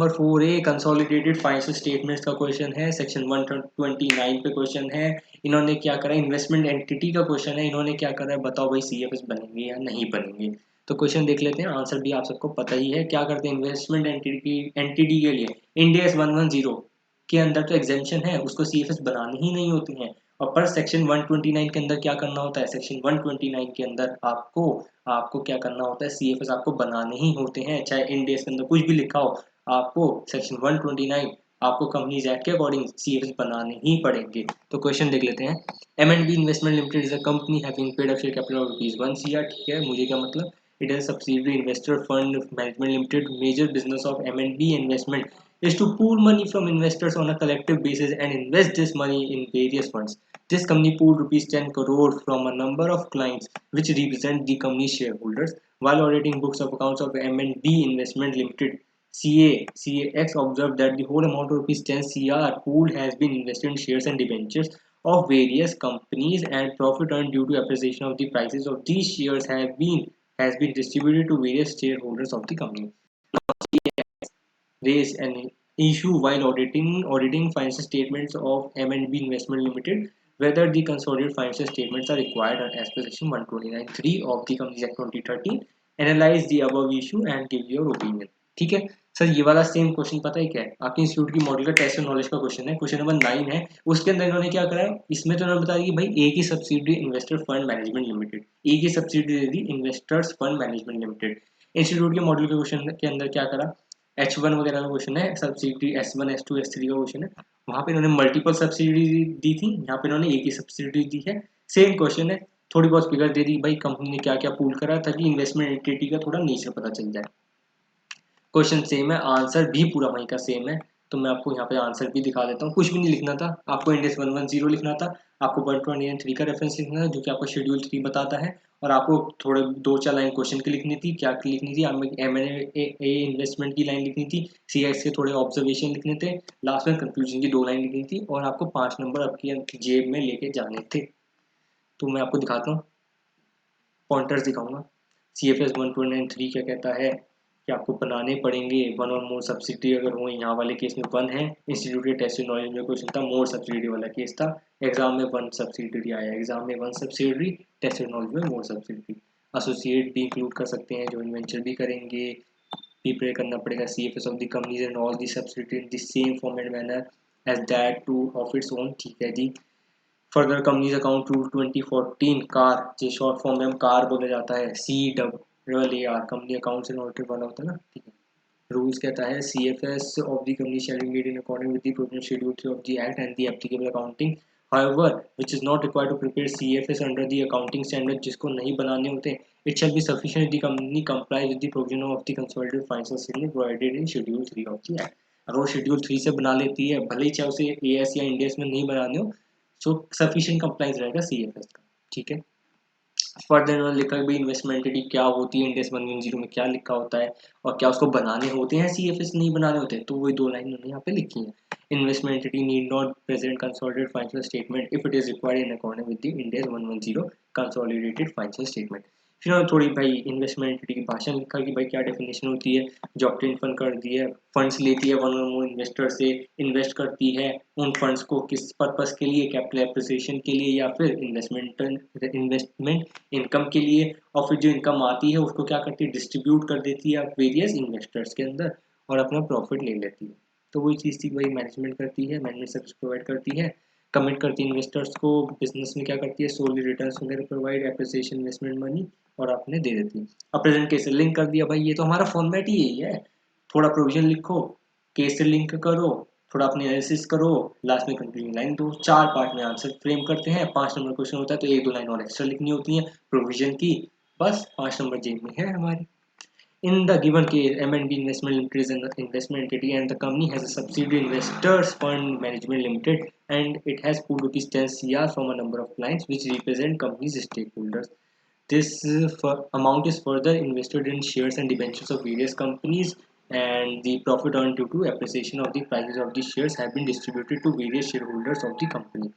4 ए कंसोलिडेटेड फाइनेंशियल स्टेटमेंट्स का क्वेश्चन है, सेक्शन 129 पे क्वेश्चन है। इन्होंने क्या करा, इन्वेस्टमेंट एंटिटी का क्वेश्चन है, इन्होंने क्या करा है बताओ भाई सीएफएस बनेंगे या नहीं बनेंगे। तो क्वेश्चन देख लेते हैं, आंसर भी आप सबको पता ही है। क्या करते हैं इन्वेस्टमेंट एंटिटी के लिए इंड एस 110 के अंदर तो एग्जेम्पशन है, उसको सीएफएस बनानी ही नहीं होती है। और पर सेक्शन 129 के अंदर क्या करना होता है, सेक्शन 129 के अंदर आपको आपको क्या करना होता है, सीएफएस आपको बनाने ही होते हैं, चाहे इन डेज के अंदर कुछ भी लिखा हो, आपको सेक्शन 129 आपको कंपनीज एक्ट के अकॉर्डिंग सीएफएस बनाने ही पड़ेंगे। तो क्वेश्चन देख लेते हैं। M&B investment limited is a company having paid up share capital of ₹1 CR। ठीक है, मुझे क्या मतलब, it is subsidiary investor fund management limited. Major business of M&B investment is to pool money from investors on a collective basis and invest this money in various funds। This company pooled ₹10 crore from a number of clients which represent the company's shareholders while auditing books of accounts of M&B Investment Limited CAX observed that the whole amount of rupees 10 CR pooled has been invested in shares and debentures of various companies, and profit earned due to appreciation of the prices of these shares has been distributed to various shareholders of the company. Raised an issue while auditing financial statements of M&B Investment Limited, whether the consolidated financial statements are required as per section 129(3) of the Companies Act 2013. Analyze the above issue and give your opinion. ठीक है sir, ये वाला same question पता है क्या है, आपके institute की मॉडल का टेस्ट और नॉलेज का क्वेश्चन है, क्वेश्चन नंबर 9 है। उसके अंदर इन्होंने क्या करा है, इसमें तो इन्होंने बता दिया कि भाई ए की subsidy investor fund management limited, A की सब्सिडी दे the investors fund management limited. Institute के मॉडल के क्वेश्चन के अंदर क्या करा, H1 वगैरह का क्वेश्चन है, सब्सिडी S1 S2 S3 का क्वेश्चन है, वहां पे इन्होंने मल्टीपल सब्सिडी दी थी, यहाँ पे इन्होंने एक ही सब्सिडी दी है। सेम क्वेश्चन है, थोड़ी बहुत फिगर दे दी भाई कंपनी ने क्या क्या पूल करा, ताकि इन्वेस्टमेंट एंटिटी का थोड़ा नेचर पता चल जाए। क्वेश्चन सेम है, आंसर भी पूरा वहीं का सेम है, तो मैं आपको यहाँ पे आंसर भी दिखा देता हूँ। कुछ भी नहीं लिखना था आपको, इंडेक्स 110 लिखना था, आपको 123 का रेफरेंस लिखना था जो कि आपको शेड्यूल 3 बताता है, और आपको थोड़े 2-4 लाइन क्वेश्चन की लिखनी थी। क्या लिखनी थी, M&A इन्वेस्टमेंट की लाइन लिखनी थी, CX के थोड़े ऑब्जर्वेशन लिखने थे, लास्ट में कंक्लूजन की 2 लाइन लिखनी थी, और आपको 5 नंबर आपकी जेब में लेके जाने थे। तो मैं आपको दिखाता हूँ, पॉइंटर्स दिखाऊंगा। CFS 129(3) क्या कहता है कि आपको बनाने पड़ेंगे वन और मोर सब्सिडी अगर हो, यहाँ वाले केस में 1 है, इंस्टीट्यूट के टेस्ट नॉलेज में क्वेश्चन था, मोर सब्सिडी वाला केस था, एग्जाम में 1 सब्सिडी आया, एग्जाम में 1 सब्सिडी, टेस्ट नॉलेज में मोर सब्सिडी। एसोसिएट भी इंक्लूड कर सकते हैं, जॉइंट वेंचर भी करेंगे, प्रिपेयर करना पड़ेगा CFS of the companies and all the subsidy in the same form and manner as that to of its own. ठीक है जी। Further companies account rule 2014 CAAR, जो शॉर्ट फॉर्म में हम कार बोला जाता है, CAAR company accounts and audit वाला होता है ना, ठीक है। रूल्स कहता है CFS of the company shall be made in accordance with the provision schedule 3 of the act and the applicable accounting, however which is not required to prepare CFS under the accounting standard, जिसको नहीं बनाने होते, it shall be sufficient if the company complies with the provision of the consolidated financial statement provided in schedule 3 of the act। अगर वो schedule 3 से बना लेती है, भले ही चाहे उसे AS या इंडेस में नहीं बनाने हो, सो सफिशिएंट कंप्लाइंस रहेगा CFS का। ठीक है। फर्दर इन्होंने लिखा कि इन्वेस्टमेंट एंटिटी क्या होती है, इंडेक्स 110 में क्या लिखा होता है, और क्या उसको बनाने होते हैं CFS नहीं बनाने होते, तो वही 2 लाइन उन्होंने यहाँ पे लिखी है। Investment entity need not present consolidated financial statement if it is required in according with the index 110 consolidated financial statement. फिर उन्होंने थोड़ी भाई इन्वेस्टमेंट एंटिटी की भाषा में लिखा कि भाई क्या डेफिनेशन होती है, जो ऑब्टेन फंड कर दी है, फंड्स लेती है वन और मोर इन्वेस्टर से, इन्वेस्ट करती है उन फंड्स को किस पर्पस के लिए, कैपिटल एप्रिसिएशन के लिए या फिर इन्वेस्टमेंट इनकम के लिए, और फिर जो इनकम आती है उसको क्या करती है, डिस्ट्रीब्यूट कर देती है वेरियस इन्वेस्टर्स के अंदर और अपना प्रॉफिट ले लेती है। तो वही चीज़ थी, वही मैनेजमेंट करती है, मैनेजमेंट सर्विस प्रोवाइड करती है, कमिट करती है इन्वेस्टर्स को, बिजनेस में क्या करती है, सोली रिटर्न्स वगैरह प्रोवाइड, एप्रिसिएशन, इन्वेस्टमेंट मनी, और आपने दे देती है। अब प्रेजेंट केस से लिंक कर दिया, भाई ये तो हमारा फॉर्मेट ही यही है, थोड़ा प्रोविजन लिखो, केस से लिंक करो, थोड़ा अपनी एनालिसिस करो, लास्ट में कंक्लूजन लाइन दो, 4 पार्ट में आंसर फ्रेम करते हैं। 5 नंबर क्वेश्चन होता है तो 1-2 लाइन और एक्स्ट्रा लिखनी होती है प्रोविजन की, बस 5 नंबर जेब में है हमारे। In the given case, M&B Investment Limited is an investment entity and the company has a subsidiary, Investors Fund Management Limited, and it has pooled rupees 10 CR from a number of clients which represent company's stakeholders. This amount is further invested in shares and debentures of various companies, and the profit earned due to appreciation of the prices of the shares have been distributed to various shareholders of the company.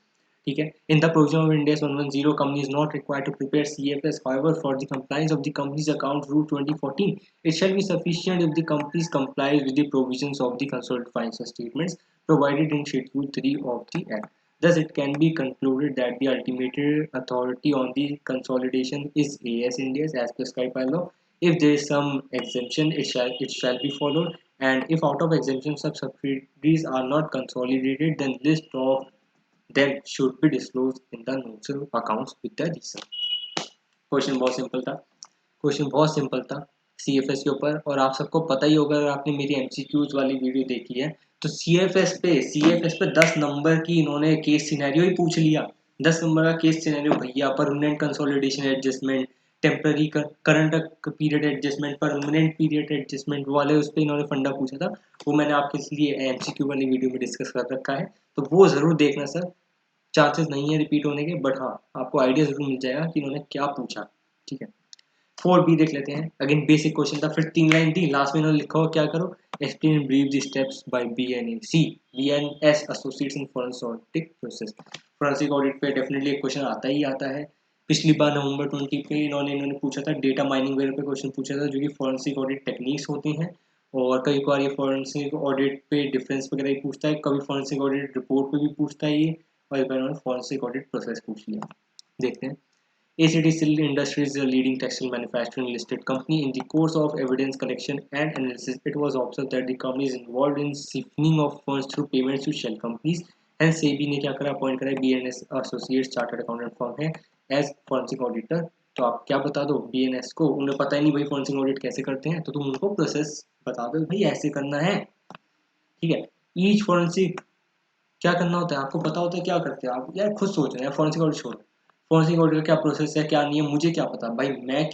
ठीक है। In the provision of Ind AS 110, company is not required to prepare CFS. However, for the compliance of the company's account rule 2014, it shall be sufficient if the company complies with the provisions of the consolidated financial statements provided in Schedule 3 of the Act. Thus, it can be concluded that the ultimate authority on the consolidation is AS Ind AS as prescribed by law. If there is some exemption, it shall be followed. And if out of exemption subsidiaries are not consolidated, then list of then should be disclosed in the notes accounts with the reason। Question बहुत simple था, question बहुत simple था CFS के ऊपर, और आप सबको पता ही होगा अगर आपने मेरी MCQs वाली वीडियो देखी है तो CFS पे 10 नंबर की इन्होंने केस सिनेरियो ही पूछ लिया। 10 नंबर का केस सिनेरियो भैया, permanent consolidation adjustment, temporary current period adjustment, permanent period adjustment वाले उस पर इन्होंने फंडा पूछा था, वो मैंने आपके लिए MCQ वाली वीडियो में डिस्कस कर रखा है, तो वो जरूर देखना सर। चांसेस नहीं है रिपीट होने के, बट हाँ आपको आइडिया जरूर मिल जाएगा कि इन्होंने क्या पूछा। ठीक है। 4B देख लेते हैं। अगेन बेसिक क्वेश्चन था, फिर 3 लाइन थी, लास्ट में इन्होंने लिखा हो क्या करो, Explain in brief the steps by BNC, BNS Associates in Forensic Audit Process. Forensic audit पे डेफिनेटली एक क्वेश्चन आता ही आता है। पिछली बार नवंबर 20 पे इन्होंने पूछा था, डेटा माइनिंग वगैरह पे क्वेश्चन पूछा था, जो कि फोरेंसिक ऑडिट टेक्निक्स होती हैं। और कई बार ये फोरेंसिक ऑडिट पे डिफरेंस वगैरह ही पूछता है, कभी फोरेंसिक ऑडिट रिपोर्ट पे भी पूछता है ये, और इस बार इन्होंने फोरेंसिक ऑडिट प्रोसेस पूछ लिया। देखते हैं। ACT Steel Industries is a leading textile manufacturing listed company. In the course of evidence collection and analysis, it was observed that the company is involved in siphoning of funds through payments to shell companies. Hence, SEBI ने क्या करा, appoint करा BNS Associates chartered accountant firm है as forensic auditor. तो आप क्या बता दो BNS को, उन्हें पता ही नहीं भाई फॉरेंसिक ऑडिट कैसे करते हैं, तो तुम उनको प्रोसेस बता दो भाई ऐसे करना है। ठीक है। ईच फॉरेंसिक क्या करना होता है, आपको पता होता है क्या करते हैं आप, यार खुद सोच रहे हैं। फॉरेंसिक ऑडिट छोड़, फॉरेंसिक ऑडिट का क्या प्रोसेस है क्या नहीं है मुझे क्या पता भाई। मैं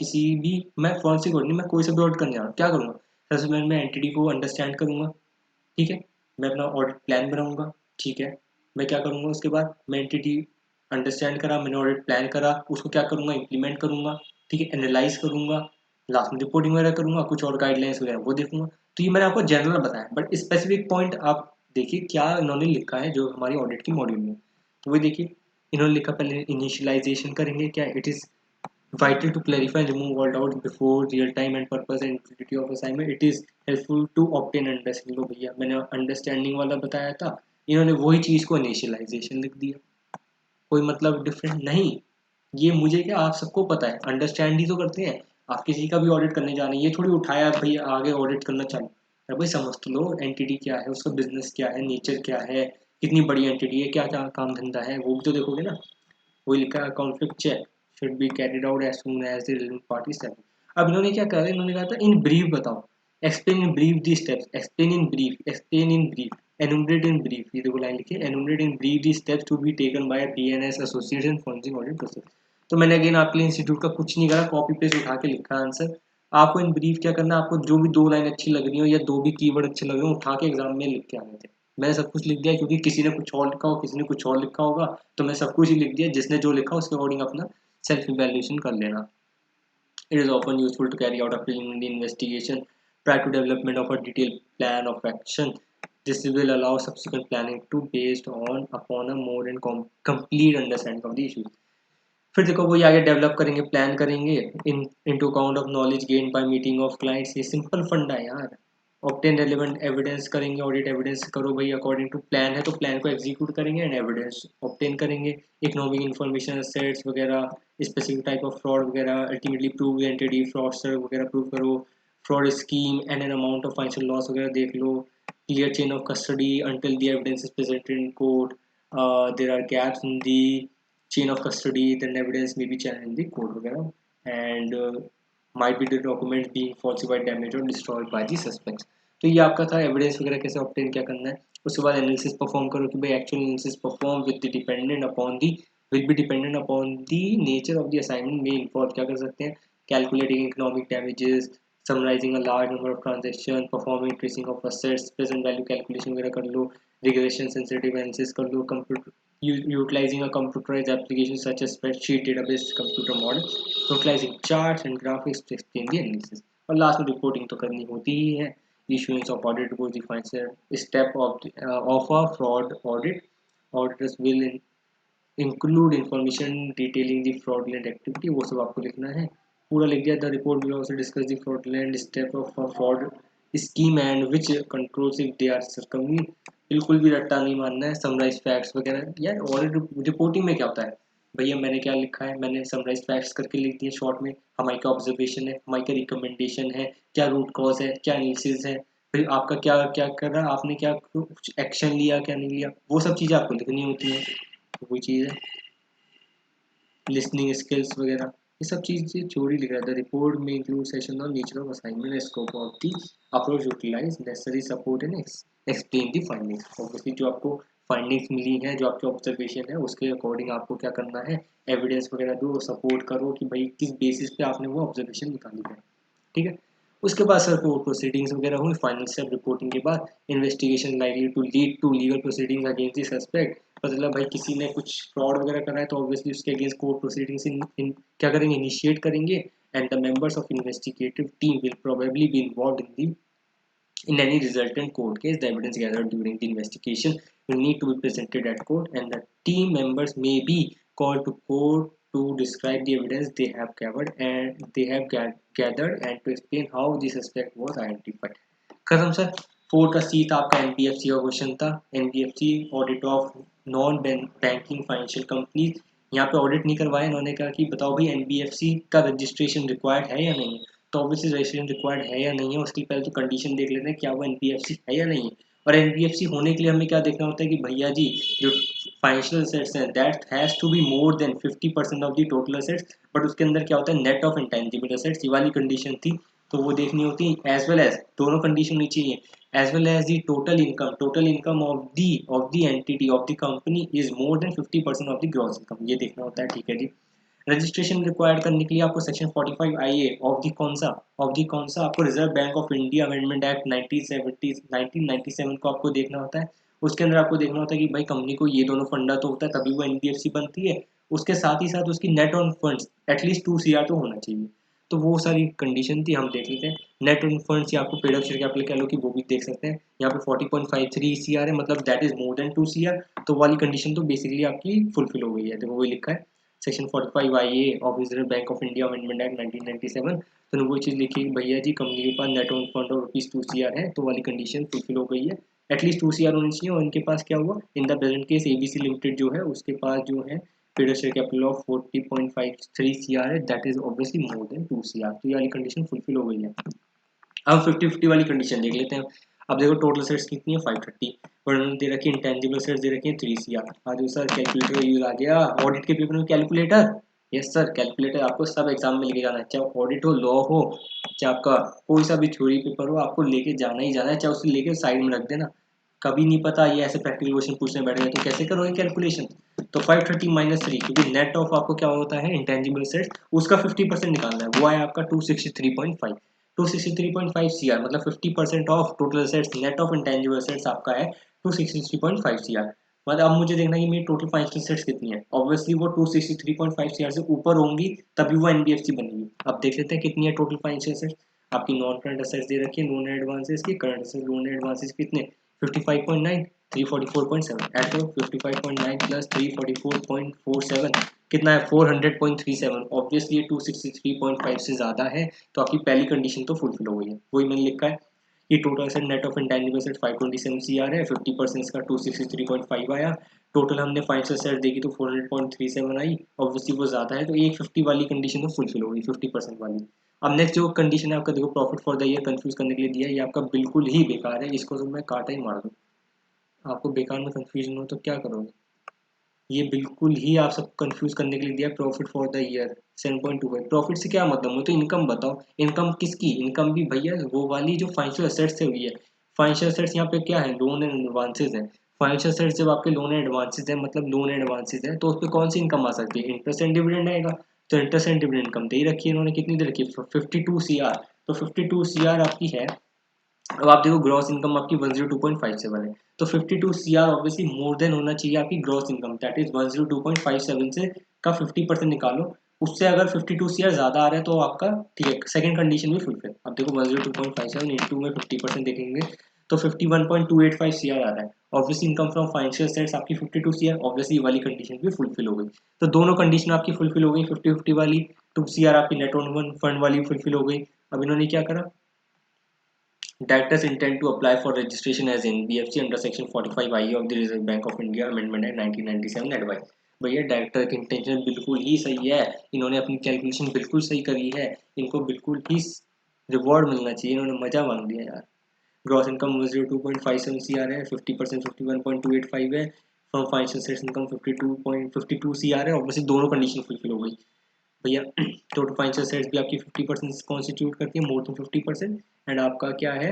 फॉरेंसिक ऑडिट नहीं, मैं कोई सा भी ऑडिट करने जा रहा हूँ, क्या करूँगा, सबसे पहले मैं एंटिटी को अंडरस्टैंड करूँगा। ठीक है। मैं अपना ऑडिट प्लान बनाऊंगा। ठीक है। मैं क्या करूँगा, उसके बाद मैं एंटिटी अंडरस्टैंड करा, मैंने ऑडिट प्लान करा, उसको क्या करूँगा, इंप्लीमेंट करूँगा। ठीक है। एनालाइज करूँगा, लास्ट में रिपोर्टिंग वगैरह करूँगा, कुछ और गाइडलाइंस वगैरह वो देखूंगा। तो ये मैंने आपको जनरल बताया, बट स्पेसिफिक पॉइंट आप देखिए क्या इन्होंने लिखा है जो हमारी ऑडिट की मॉड्यूल में। तो वही देखिए, इन्होंने लिखा पहले इनिशियलाइजेशन करेंगे क्या, it is vital to clarify and remove all doubts before real time and purpose and utility of assignment. It is helpful to obtain understanding। लो भैया मैंने अंडरस्टैंडिंग वाला बताया था, इन्होंने वही चीज़ को इनिशियलाइजेशन लिख दिया। कोई मतलब डिफरेंट नहीं। ये मुझे क्या, आप सबको पता है, अंडरस्टैंड ही तो करते हैं। आप किसी का भी ऑडिट करने जा रहे हैं, ये थोड़ी उठाया भाई आगे ऑडिट करना चालू। अरे भाई समझ तो लो एंटिटी क्या है, उसका बिजनेस क्या है, नेचर क्या है, कितनी बड़ी एंटिटी है, क्या क्या काम धंधा है, वो भी तो देखोगे ना। वही लिखा है conflict check should be carried out as soon as the relevant party step। अब इन्होंने क्या कहा, इन्होंने कहा था इन ब्रीफ बताओ, explain in brief the steps, explain in brief, explain in brief, enumerate in brief. ये देखो लाइन लिखी है, enumerate in brief the steps to be taken by BNS association forensic audit process. तो मैंने again आपके लिए institute का कुछ नहीं करा, कॉपी पेस्ट उठा के लिखा आंसर। आपको इन ब्रीफ क्या करना है, आपको जो भी दो लाइन अच्छी लग रही हो या दो भी कीवर्ड अच्छे लग रहे हो उठा के एग्जाम में लिख के आने थे। मैंने सब कुछ लिख दिया, क्योंकि किसी ने कुछ और लिखा हो, किसी ने कुछ और लिखा होगा, तो मैं सब कुछ ही लिख दिया। जिसने जो लिखा उसके अकॉर्डिंग अपना सेल्फ इवैल्यूएशन कर लेना। It is often useful to carry out a preliminary investigation prior to development of a detailed plan of action. This will allow subsequent planning to based on upon a more and complete understanding of the issue। फिर देखो वो आगे develop करेंगे, plan करेंगे in into account of knowledge gain by meeting of clients. ये simple फंडा है यार। ऑब्टेन रेलेवेंट एविडेंस करेंगे, ऑडिट एविडेंस करो भाई अकॉर्डिंग टू प्लान है, तो प्लान को एग्जीक्यूट करेंगे एंड एविडेंस ऑब्टेन करेंगे। इकोनॉमिक इन्फॉर्मेशन सेट्स वगैरह, स्पेसिफिक टाइप ऑफ फ्रॉड वगैरह, अल्टीमेटली प्रूव एंटिटी फ्रॉडस्टर वगैरह प्रूव करो, fraud scheme and an amount of financial loss वगैरह देख लो। Clear chain of custody until the evidence is presented in court. There are gaps in the chain of custody, then evidence may be challenged in the court वगैरह, and might be the documents being falsified, damaged or destroyed by the suspects। तो ये आपका था evidence वगैरह कैसे obtain क्या करना है। उसके बाद एनालिसिस परफॉर्म करो कि भाई actual analysis perform with be dependent upon the nature of the assignment में इन्वॉल्व क्या कर सकते हैं, calculating economic damages, summarising a large number of transaction, performing tracing of assets, present value calculation वगैरह कर लो, रिग्रेशन सेंसिटिव एनालिसिस कर लो, computer utilizing a computerized application such as spreadsheet database computer model, utilizing charts and graphics to explain the analysis। और last में reporting तो करनी होती ही है। issuance of audit reports defines a step of a fraud audit। auditors will include information detailing the fraudulent activity, वो सब आपको लिखना है। पूरा लिख दिया। The report will also discuss the fraudulent step of a fraud scheme and which controls if they are circumvented। बिल्कुल भी रट्टा नहीं मानना है। समराइज फैक्ट्स वगैरह, यार ऑडिट रिपोर्टिंग में क्या होता है भैया, मैंने क्या लिखा है, मैंने समराइज फैक्ट्स करके लिख दिए शॉर्ट में। हमारी क्या ऑब्जर्वेशन है, हमारी क्या रिकमेंडेशन है, क्या रूट कॉज है, क्या एनालिसिस है, फिर आपका क्या क्या कर रहा है, आपने क्या कुछ एक्शन लिया क्या नहीं लिया, वो सब चीज़ें आपको लिखनी होती हैं। तो वही चीज़ है। लिसनिंग स्किल्स वगैरह ये सब चीज़ें चोरी लिख रहा था। रिपोर्ट में include session on nature of assignment, scope of the approach, utilise necessary support and explain the findings. Obviously जो आपको फाइंडिंग्स मिली हैं, जो आपकी ऑब्जर्वेशन है, उसके अकॉर्डिंग आपको क्या करना है, एविडेंस वगैरह दो, सपोर्ट करो कि भाई किस बेसिस पे आपने वो ऑब्जर्वेशन निकाली है। ठीक है। उसके बाद सर कोर्ट प्रोसीडिंग्स वगैरह हुई। फाइनल स्टेप रिपोर्टिंग के बाद investigation likely to lead to legal proceedings against the suspect. मतलब भाई किसी ने कुछ फ्रॉड वगैरह करा है तो ऑब्वियसली उसके अगेंस्ट कोर्ट प्रोसीडिंग्स इन क्या करेंगे, इनिशिएट करेंगे। And the members of investigative team will probably be involve in the In any resultant court case, the evidence gathered during the investigation will need to be presented at court, and the team members may be called to court to describe the evidence they have gathered and to explain how the suspect was identified. खत्म sir. 4 का सी था आपका NBFC का question था, NBFC audit of non banking financial companies. यहाँ पे audit नहीं करवाया इन्होंने, कहा कि बताओ भाई एनबीएफसी का रजिस्ट्रेशन रिक्वायर्ड है या नहीं है। तो ऑब्वियसली रजिस्ट्रेशन रिक्वायर्ड है या नहीं है, उसके पहले तो कंडीशन देख लेते हैं क्या वो एनबीएफसी है या नहीं है। और एनबीएफसी होने के लिए हमें क्या देखना होता है कि भैया जी जो फाइनेंशियल असेट्स हैं that has to be more than 50% of the total assets, but उसके अंदर क्या होता है नेट ऑफ इंटेंजिबल असेट्स, ये वाली कंडीशन थी तो वो देखनी होती है। एज वेल एज दोनों कंडीशन होनी चाहिए, as well as the total income of the entity of the company is more than 50% of the gross income, ये देखना होता है। ठीक है जी। रजिस्ट्रेशन रिक्वायर्ड करने के लिए आपको सेक्शन 45 IA ऑफ द कौन सा आपको reserve bank of India amendment act 1997 को आपको देखना होता है। उसके अंदर आपको देखना होता है कि भाई कंपनी को ये दोनों फंडा तो होता है तभी वो एनबीएफसी बनती है, उसके साथ ही साथ उसकी net on funds at least 2 CR तो होना चाहिए। तो वो सारी कंडीशन थी, हम देख लेते हैं। नेट ऑन फंड्स या आपको पेड अप शेयर कैपिटल कह लो कि वो भी देख सकते हैं। यहाँ पे 40.53 CR है, मतलब that is more than 2 CR, तो वाली कंडीशन तो बेसिकली आपकी फुलफिल हो गई है। देखो वही लिखा है section 45 IA of reserve bank of India amendment act 1997। तो वो चीज़ लिखी भैया जी कंपनी के पास नेट ऑन फंड और ₹2 CR है, तो वाली कंडीशन फुलफिल हो गई है। एटलीस्ट 2 CR होनी चाहिए, और इनके पास क्या हुआ इन the present case ABC limited जो है उसके पास जो है paid share capital of 40.53 CR है, that is obviously more than 2 CR, तो ये वाली कंडीशन फुलफिल हो गई है। अब 50-50 वाली कंडीशन देख लेते हैं। अब देखो टोटल असेट्स कितनी है 530, पर उन्होंने दे रखी है इंटेंजिबल असेट्स दे रखी है 3 CR। आज सर कैलकुलेटर यूज आ गया ऑडिट के पेपर में, कैलकुलेटर। यस सर, कैलकुलेटर आपको सब एग्जाम में लेके जाना है, चाहे ऑडिट हो, लॉ हो, चाहे आपका कोई सा भी थ्योरी पेपर हो, आपको लेके जाना ही जाना है, चाहे उसे लेके साइड में रख देना। कभी नहीं पता ये ऐसे प्रैक्टिकल क्वेश्चन पूछने बैठ गए तो कैसे करोगे कैलकुलेशन। तो 530 -3, क्योंकि नेट ऑफ आपको क्या होता है इंटेंजिबल असेट्स, उसका 50% निकालना है, वो आया आपका 263.5। 263.5 CR मतलब 50% of total assets net of intangible assets आपका है 263.5 CR। मतलब अब मुझे देखना है कि मेरी टोटल फाइनेंशियल असेट्स कितनी है, ऑब्वियसली वो 263.5 CR से ऊपर होंगी तभी वो एनबीएफसी बनेगी। अब देख लेते हैं कितनी है टोटल फाइनेंशियल असेट्स। आपकी नॉन करंट असेट्स दे रखी है, लोन एंड एडवांसेस की, current assets loan and advances कितने 55.9, 344.7 ऐड करो, 55.9 प्लस 344.47 कितना है 400.37, ऑब्वियसली ये 263.5 से ज़्यादा है, तो आपकी पहली कंडीशन तो फुलफिल हो गई है। वही मैंने लिखा है कि total asset net of intangible asset 527 CR है, 50% इसका 263.5 आया। टोटल हमने फाइनेंशियल असेट देखी तो 400.37 आई, ऑब्वियसली वो ज़्यादा है, तो 150 वाली कंडीशन तो फुलफिल हो गई 50% वाली। अब नेक्स्ट जो कंडीशन है आपका देखो profit for the year confuse करने के लिए दिया है, ये आपका बिल्कुल ही बेकार है, इसको तो मैं काटा ही मार दूँ। आपको बेकार में कंफ्यूजन हो तो क्या करोगे, ये बिल्कुल ही आप सब कंफ्यूज करने के लिए दिया profit for the year 7.25। Profit से क्या मतलब, मुझे तो इनकम बताओ, इनकम किसकी, इनकम भी भैया वो वाली जो फाइनेंशियल असेट्स से हुई है। फाइनेंशियल असेट्स यहाँ पे क्या है लोन एंड एडवांसेज है। फाइनेंशियल असेट्स जब आपके लोन एंड एडवांसेज है मतलब लोन एंड एडवांसेज है तो उस पर कौन सी इनकम आ सकती है, इंटरेस्ट एंड डिविडेंड आएगा। तो इंटरेस्ट एंड डिविडेंड इनकम दे ही रखी है इन्होंने, कितनी दे रखी है 52 CR। तो 52 CR आपकी है। अब आप देखो ग्रॉस इनकम आपकी 102.57 है, तो 52 CR ऑब्वियसली मोर देन होना चाहिए आपकी ग्रॉस इनकम, दैट इज 102.57 से का 50% निकालो। उससे अगर 52 CR ज्यादा आ रहा है तो आपका ठीक है सेकंड कंडीशन भी फुलफिल। अब देखो 102.57 इंटू में 50% देखेंगे तो 51.285 CR आ रहा है। Obviously income from financial assets आपकी 52 CR, ऑब्वियसली वाली कंडीशन भी फुलफिल हो गई। तो दोनों कंडीशन आपकी फुलफिल हो गई, 50-50 वाली, 2 CR आपकी नेट ऑन फंड वाली फुलफिल हो गई। अब इन्होंने क्या करा, Directors intend to apply for registration as NBFC under Section 45 IE of the Reserve Bank of India Amendment Act 1997 advice। भैया डायरेक्टर की इंटेंशन बिल्कुल ही सही है, इन्होंने अपनी कैलकुलेशन बिल्कुल सही करी है, इनको बिल्कुल ही रिवॉर्ड मिलना चाहिए, इन्होंने मजा मांग लिया यार। ग्रॉस इनकम 02.57 CR है, 50% 51.285 है, from financial sets income 52.52 CR है, ऑब्वियसली दोनों कंडीशन फुलफिल हो गई। भैया टोटल फाइनेंशियल असेट्स भी आपकी 50% कॉन्स्टिट्यूट करती है, मोर देन 50%, एंड आपका क्या है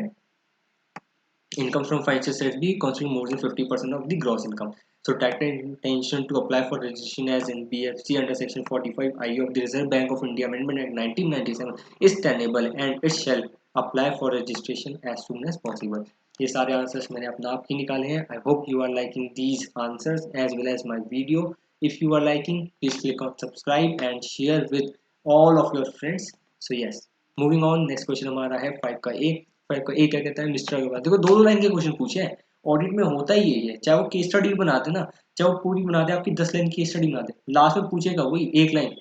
income from financial assets be constitute more than 50% of the gross income. So tax intention to apply for registration as NBFC under section 45 IE of the Reserve Bank of India Amendment Act 1997 is tenable and it shall apply for registration as soon as possible. ये सारे answers मैंने अपना आप ही निकाले हैं। I hope you are liking these answers as well as my video. If you are liking please click on subscribe and share with all of your friends. So yes, moving on, next question हमारा है 5 का ए। एक क्या कहता है mister Agarwal, देखो 2 line के question पूछे हैं। ऑडिट में होता ही यही है, चाहे वो केस स्टडी बनाते ना, चाहे वो पूरी बना दे आपकी 10 लाइन की केस स्टडी बना दे, लास्ट में पूछेगा वही 1 लाइन,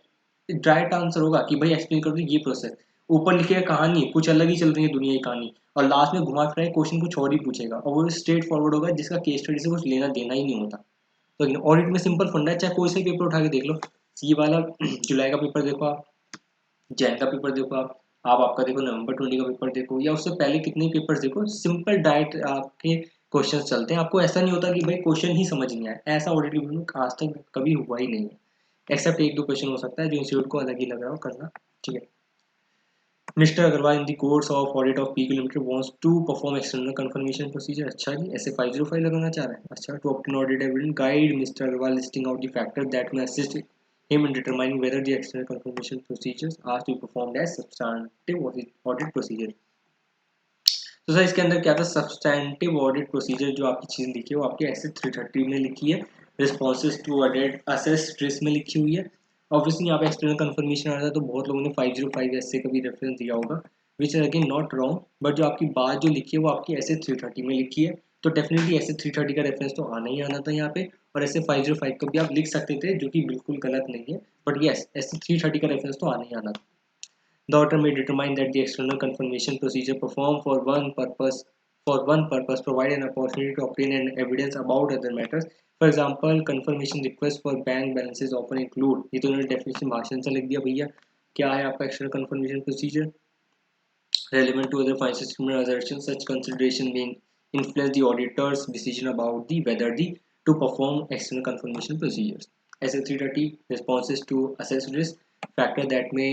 डायरेक्ट आंसर होगा कि भाई एक्सप्लेन कर दो ये प्रोसेस। ऊपर लिखेगा कहानी कुछ अलग ही चल रही है दुनिया की कहानी, और लास्ट में घुमा फिरा क्वेश्चन कुछ और ही पूछेगा, और वो स्ट्रेट फॉरवर्ड होगा जिसका केस स्टडी से कुछ लेना देना ही नहीं होता। तो ऑडिट में सिंपल फंडा है, चाहे कोई सा पेपर उठा के देख लो, सी वाला जुलाई का पेपर देखो आप, जैन का पेपर देखो आप आपका देखो नवंबर 20 का पेपर देखो, या उससे पहले कितने पेपर्स देखो, सिंपल डायरेक्ट आपके क्वेश्चंस चलते हैं। आपको ऐसा नहीं होता कि भाई क्वेश्चन ही समझ नहीं आया, ऐसा ऑडिट पेपर में आज तक कभी हुआ ही नहीं है, एक्सेप्ट 1-2 क्वेश्चन हो सकता है जो इंस्टीट्यूट को अलग ही लग रहा हो करना। ठीक है, mister Agarwal in the course of audit of P kilometre wants to perform external confirmation procedure. अच्छा जी, ऐसे 505 लगाना चाह रहे हैं। अच्छा, to obtain audit evidence guide mister Agarwal listing out the factor that may assist him in determining whether the external confirmation procedures are to be performed as substantive audit procedure। तो sir इसके अंदर क्या था, सब्सटैंटिव ऑडिट प्रोसीजर जो आपकी चीज लिखी है वो आपके एस 330 में लिखी है, रिस्पॉन्सेज टू ऑडिट असेस ट्रिस में लिखी हुई है। ऑब्वियसली यहाँ पे एक्सटर्नल कंफर्मेशन आ रहा है तो बहुत लोगों ने 505 एस से कभी रेफरेंस दिया होगा, which is again not wrong, but जो आपकी बात जो लिखी है वो आपकी एस 330 में लिखी है, तो डेफिनेटली एस 330 का रेफरेंस तो आना ही आना था यहाँ पे, और ऐसे 505 का भी आप लिख सकते थे जो कि बिल्कुल गलत नहीं है, बट यस एस 330 का रेफरेंस तो आना ही आना था। The auditor may determine that the external confirmation procedure performed for one purpose provide an opportunity to obtain an evidence about other matters. For example, confirmation requests for bank balances often include, ये तो उन्होंने definition भाषण से लिख दिया भैया, क्या है आपका external confirmation procedure relevant to other financial statement assertions. Such consideration may influence the auditor's decision about the whether the to perform external confirmation procedures. SA330 responses to assess risk factor that may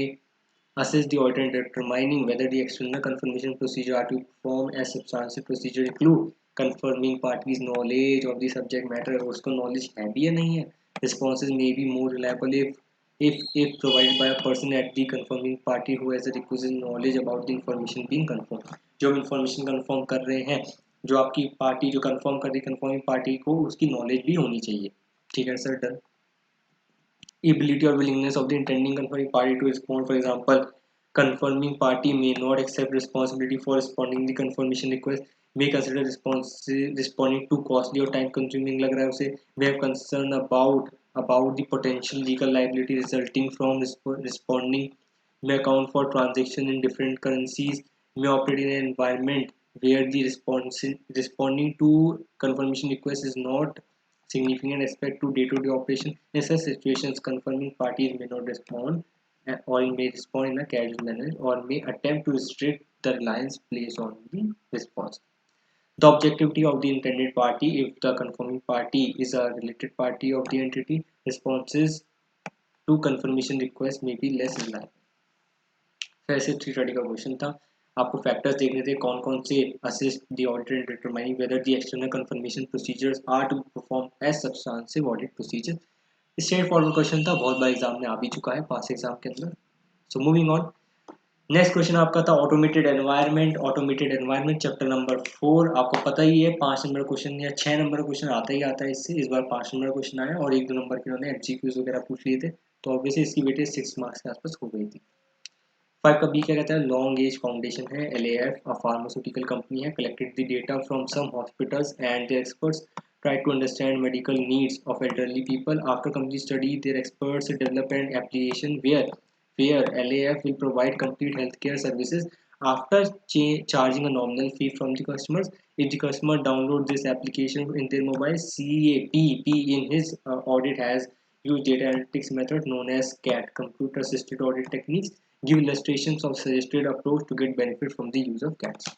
assess the auditor in determining whether the external confirmation procedure are to perform as substantive procedure include confirming parties knowledge of the subject matter, उसको knowledge है भी या नहीं है, responses may be more reliable if provided by a person at the confirming party who has a requisite knowledge about the information being confirmed। जो information confirm कर रहे हैं, जो आपकी पार्टी जो confirm कर रही है confirming party को उसकी knowledge भी होनी चाहिए। ठीक है sir, done. ability or willingness of the intending confirming party to respond. For example, confirming party may not accept responsibility for responding the confirmation request, may consider responding too costly or time consuming लग रहा है उसे, may have concern about the potential legal liability resulting from responding, may account for transaction in different currencies, may operate in an environment where the responding to confirmation request is not significant aspect to day-to-day operation. In such situations, confirming parties may not respond or may respond in a casual manner or may attempt to restrict the reliance placed on the response. The objectivity of the intended party, if the confirming party is a related party of the entity, responses to confirmation requests may be less reliable. फिर ऐसे 330 का question था, आपको factors देखने थे कौन कौन से assist the auditor in determining whether the external confirmation procedures are to perform as substantive audit procedure. Straightforward question था, बहुत बार एग्जाम में आ भी चुका है पास एग्जाम के अंदर। So moving on, next question आपका था automated environment. Automated environment chapter number 4, आपको पता ही है 5 नंबर क्वेश्चन या 6 नंबर क्वेश्चन आता ही आता है इससे, इस बार 5 नंबर क्वेश्चन आया और 1-2 नंबर के उन्होंने एमसीक्यूज वगैरह पूछ लिए थे, तो ऑब्वियसली इसकी वेटेज 6 मार्क्स के आसपास हो गई थी। 5 का बी क्या कहता है, लॉन्ग एज फाउंडेशन है, LAF फार्मास्यूटिकल कंपनी है, collected the data from some hospitals and their experts tried to understand medical needs of elderly people. After complete study, their experts develop an application where LAF will provide complete healthcare services after charging a nominal fee from the customers. If the customer download this application in their mobile, CAP in his audit has used data analytics method known as CAT, computer assisted audit techniques, give illustrations of suggested approach to get benefit from the use of CATs।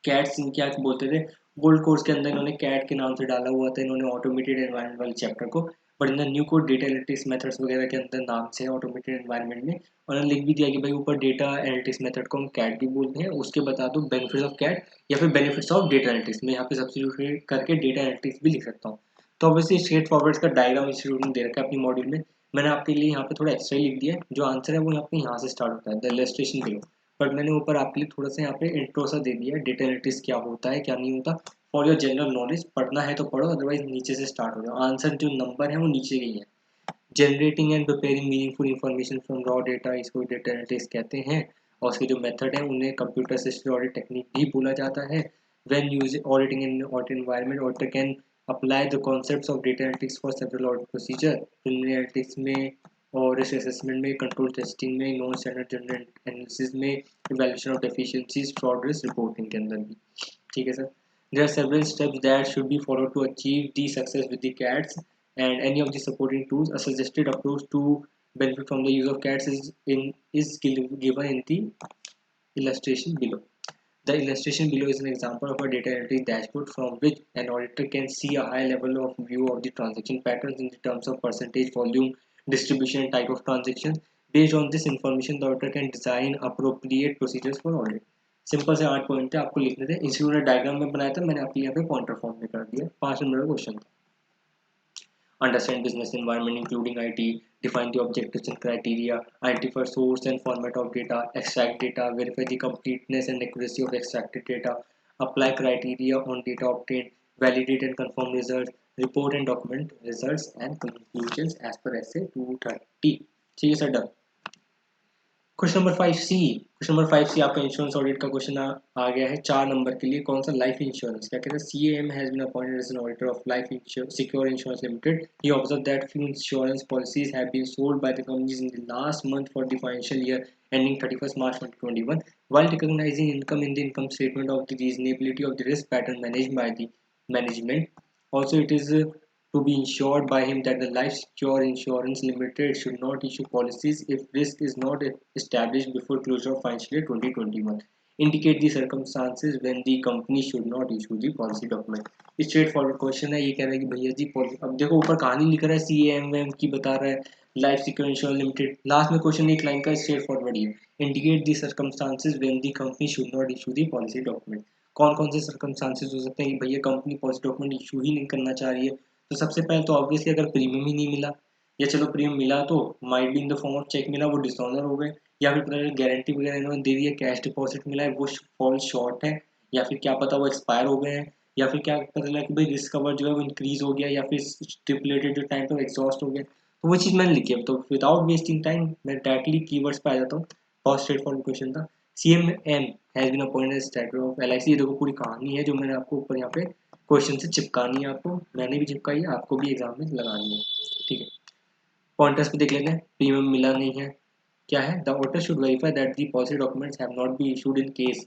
Cats क्या बोलते थे, gold course के अंदर इन्होंने cat के नाम से डाला हुआ था इन्होंने ऑटोमेटेड एनवायरनमेंट वाले चैप्टर को, but in new code data analytics methods वगैरह के अंदर नाम से ऑटोमेटेड एनवायरनमेंट में उन्होंने लिख भी दिया कि भाई ऊपर डेटा एनालिटिक्स मेथड को हम कैट भी बोलते हैं, उसके बता दो बेनिफिट्स ऑफ कैट या फिर बेनिफिट्स ऑफ डेटा एनालिटिक्स। मैं यहाँ पे सब्स्टिट्यूट करके डेटा एनालिटिक्स भी लिख सकता हूँ। तो ऑब्वियसली स्ट्रेट फॉरवर्ड का डायग्राम इंस्टीट्यूट ने दे रखा है अपनी मॉड्यूल में, मैंने आपके लिए यहाँ पे थोड़ा एक्स्ट्रा लिख दिया है, जो आंसर है वो यहाँ से स्टार्ट होता है द इलस्ट्रेशन बिलो, बट मैंने ऊपर आपके लिए थोड़ा सा यहाँ पे इंट्रो सा दे दिया है, डेटा एनालिटिक्स क्या होता है क्या नहीं होता, फॉर योर जनरल नॉलेज। पढ़ना है तो पढ़ो, अदरवाइज नीचे से स्टार्ट हो जाओ, आंसर जो नंबर है वो नीचे गई है। Generating and preparing meaningful information from raw data, इसको डेटा एनालिटिक्स कहते हैं। और उसके जो मेथड है उन्हें कंप्यूटर असिस्टेड ऑडिट टेक्निक भी बोला जाता है। When use auditing in audit environment, auditor can apply the concepts of data analytics for several audit procedure. Preliminary analytics में और रिस्क असेसमेंट में, कंट्रोल टेस्टिंग में, नॉन स्टैंडर्ड जनरल एनालिसिस में, evaluation of deficiencies, fraud risk reporting के अंदर भी। ठीक है sir. There are several steps that should be followed to achieve the success with the CATs, and any of the supporting tools. A suggested approach to benefit from the use of CATs is given in the illustration below. The illustration below is an example of a data analytics dashboard from which an auditor can see a high level of view of the transaction patterns in terms of percentage, volume, distribution, and type of transactions. Based on this information, the auditor can design appropriate procedures for audit. Simple से 8 point थे, आपको लिखने थे। Institute ने diagram में बनाया था, मैंने आपके यहाँ पे पॉइंटर फॉर्म में कर दिया। 5 नंबर का क्वेश्चन था। Understand business environment including IT, define the objectives and criteria, identify source and format of data, extract data, verify the completeness and accuracy of extracted data, apply criteria on data obtained, validate and confirm results, report and document results and conclusions as per essay 230। ठीक है sir, done. Question number 5C। Question number 5C आपका insurance audit का question आ गया है 4 number के लिए। कौन सा? Life insurance. क्या कहते हैं? CAM has been appointed as an auditor of life secure insurance limited. He observe that few insurance policies have been sold by the companies in the last month for the financial year ending 31st March 2021, while recognizing income in the income statement of the reasonability of the risk pattern managed by the management. Also, it is to be ensured by him that the Life Secure Insurance Limited should not issue policies if risk is not established before closure of financial year 2021. Indicate the circumstances when the company should not issue the policy document. Straight forward question है। ये कह रहा है कि भैया जी अब देखो ऊपर कहानी लिख रहा है, CAM की बता रहा है, life secure insurance limited. Last में क्वेश्चन एक लाइन का स्ट्रेट फॉरवर्ड ही है, indicate the circumstances when the company should not issue the policy document. कौन कौन से सर्कमस्टांसेस हो सकते हैं कि भैया कंपनी पॉलिसी डॉक्यूमेंट इशू ही नहीं करना चाह रही है? तो सबसे पहले तो ऑब्वियसली अगर प्रीमियम ही नहीं मिला, या चलो प्रीमियम मिला तो might be in the form of cheque मिला, वो डिसऑनर हो गए, या फिर पता गारंटी वगैरह इन्होंने दे दी है, कैश डिपॉजिट मिला है, वो फॉल शॉर्ट है, या फिर क्या पता वो एक्सपायर हो गए हैं, या फिर क्या पता लगा कि भाई रिस्क कवर जो है वो इंक्रीज हो गया, या फिर स्टिपुलेटेड जो टाइम पर एग्जॉस्ट हो गया। तो वो चीज़ मैंने लिखी है। तो विदाउट वेस्टिंग टाइम मैं डायरेक्टली कीवर्ड्स पे आ जाता हूँ। बहुत स्ट्रेट फॉरवर्ड क्वेश्चन था। CMM has been appointed as director of LIC। देखो पूरी कहानी है जो मैंने आपको ऊपर यहाँ पे क्वेश्चन से चिपकानी है, आपको मैंने भी चिपकाई है, आपको भी एग्जाम में लगानी है। ठीक है, पॉइंटर्स पे देख लेते हैं। प्रीमियम मिला नहीं है, क्या है? The auditor should verify that the policy documents have not be issued in case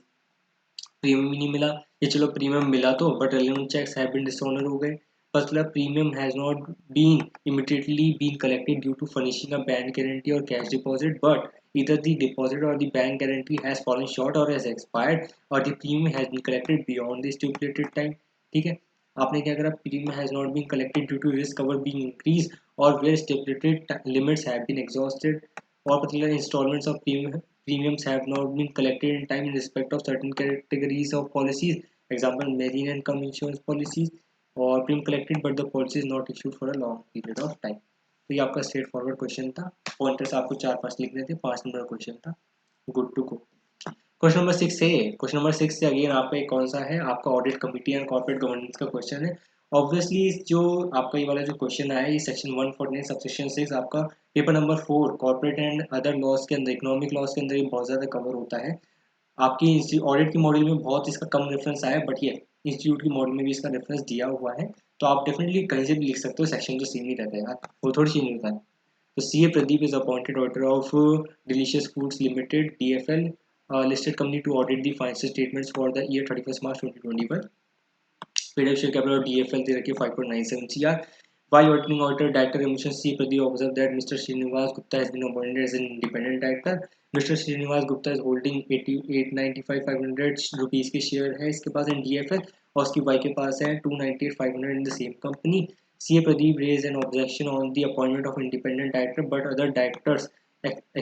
premium ही नहीं मिला। ये चलो प्रीमियम मिला तो but relevant cheques have been dishonour हो गए। मतलब premium has not been immediately been collected due to furnishing a bank guarantee or cash deposit, but either the deposit or the bank guarantee has fallen short or has expired, or the premium has been collected beyond the stipulated time। ठीक है, आपने क्या करा? Premium has not been collected due to risk cover being increase or where stipulated limits have been exhausted, or particular instalments of premiums have not been collected in time in respect of certain categories of policies, example marine and income insurance policies, or premium collected but the policy is not issued for a long period of time। तो ये आपका straightforward question था। Pointers आपको 4-5 लिखने थे। 5 number का question था। Good to go. Question number 6 है। क्वेश्चन नंबर 6 से अगेन आपका एक कौन सा है? आपका audit committee and corporate governance का क्वेश्चन है। ऑब्वियसली जो आपका ये वाला जो क्वेश्चन आया ये सेक्शन 149 सबसेक्शन 6 आपका paper number 4 corporate and other laws के अंदर, इकोनॉमिक लॉज के अंदर ये बहुत ज़्यादा कवर होता है। आपकी ऑडिट की मॉड्यूल में बहुत इसका कम रेफरेंस आया, बट ये इंस्टीट्यूट की मॉड्यूल में भी इसका रेफरेंस दिया हुआ है, तो आप डेफिनेटली कहीं से भी लिख सकते हो। सेक्शन तो सेम ही रहता है यार, वो थोड़ी चेंज होता है। तो CA Pradeep is appointed auditor of Delicious Foods Limited DFL listed company to audit the financial statements for the year 31st March 2021। PW share capital of DFL दे रखी है 5.97 CR। While auditing auditor director commission CA Pradeep observed that Mr. Srinivas Gupta has been appointed as an independent director। Mr. Srinivas Gupta is holding 88,95,500 rupees के share है इसके पास इन DFL, और उसकी wife के पास है 298,500 in the same company। CA Pradeep raised an objection on the appointment of independent director, but other directors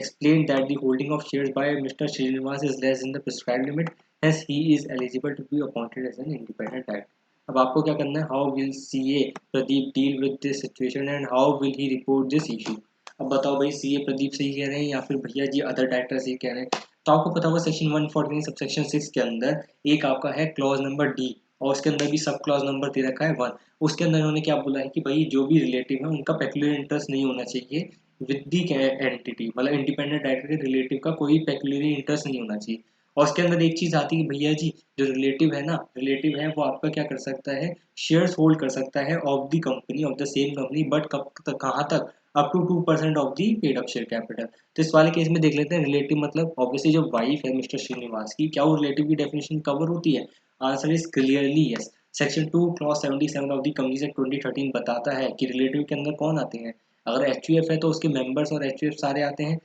explained that the holding of shares by Mr. Srinivas is less than the prescribed limit, hence he is eligible to be appointed as an independent director। अब आपको क्या करना है? How will CA Pradeep deal with this situation and how will he report this issue? अब बताओ भाई, CA Pradeep सही कह रहे हैं या फिर भैया जी अदर डायरेक्टर सही कह रहे हैं? तो आपको पता होगा सेक्शन 149 सबसेक्शन 6 के अंदर एक आपका है क्लॉज नंबर D, और उसके अंदर भी सब क्लॉज नंबर दे रखा है 1। उसके अंदर उन्होंने क्या बोला है कि भाई जो भी रिलेटिव है उनका पेक्युलर इंटरेस्ट नहीं होना चाहिए विद दी एंटिटी, मतलब इंडिपेंडेंट डायरेक्टर के रिलेटिव का कोई पेक्यूलियरी इंटरेस्ट नहीं होना चाहिए। और उसके अंदर एक चीज आती है कि भैया जी जो रिलेटिव है ना, रिलेटिव है वो आपका क्या कर सकता है, शेयर्स होल्ड कर सकता है of the company, of the same company, but कब तक, कहाँ तक, up to 2% of the paid up share capital. तो इस वाले केस में देख लेते हैं रिलेटिव मतलब ऑब्वियसली जो वाइफ है मिस्टर श्रीनिवास की, क्या वो रिलेटिव की डेफिनेशन कवर होती है? Answer is clearly yes. Section 2 clause 77 of the companies act 2013 बताता है कि रिलेटिव के अंदर कौन आते हैं। अगर एचयूएफ है तो उसके मेंबर्स और एचयूएफ सारे आते हैं,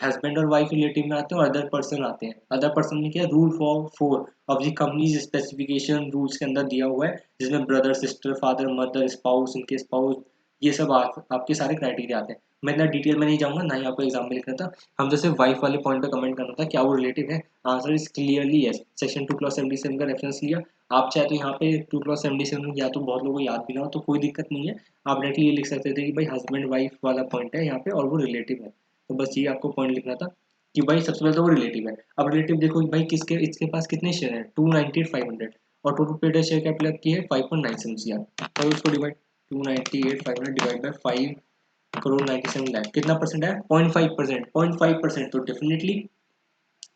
हस्बैंड और वाइफ रिलेटिव में आते हैं, और अदर पर्सन आते हैं। अदर पर्सन में क्या, rule for four of the companies specification rules के अंदर दिया हुआ है, जिसमें brother sister father mother spouse, उनके स्पाउस, ये सब आपके सारे क्राइटेरिया आते हैं। मैं इतना डिटेल में नहीं जाऊंगा, ना ही आपको एग्जाम में लिखना था, हम जैसे वाइफ वाले पॉइंट पे कमेंट करना था क्या वो रिलेटिव है। Answer is clearly yes. Section 2 clause 77 का रेफरेंस लिया। आप चाहे तो यहाँ पे 2 क्लॉज 77 या तो बहुत लोगों को याद भी ना हो तो कोई दिक्कत नहीं है, आप डायरेक्टली ये लिख सकते थे कि भाई हस्बैंड वाइफ वाला पॉइंट है यहाँ पे और वो रिलेटिव है। तो बस ये आपको पॉइंट लिखना था कि भाई सबसे पहले तो वो रिलेटिव है। अब रिलेटिव देखो कि भाई किसके, इसके पास कितने शेयर हैं, 298,500, और टोटल पेड शेयर कैपिटल की है 5.97 CR। तो उसको divide 298,500 divide by 5 crore 97 lakh, कितना परसेंट है, 0.5%। 0.5% तो डेफिनेटली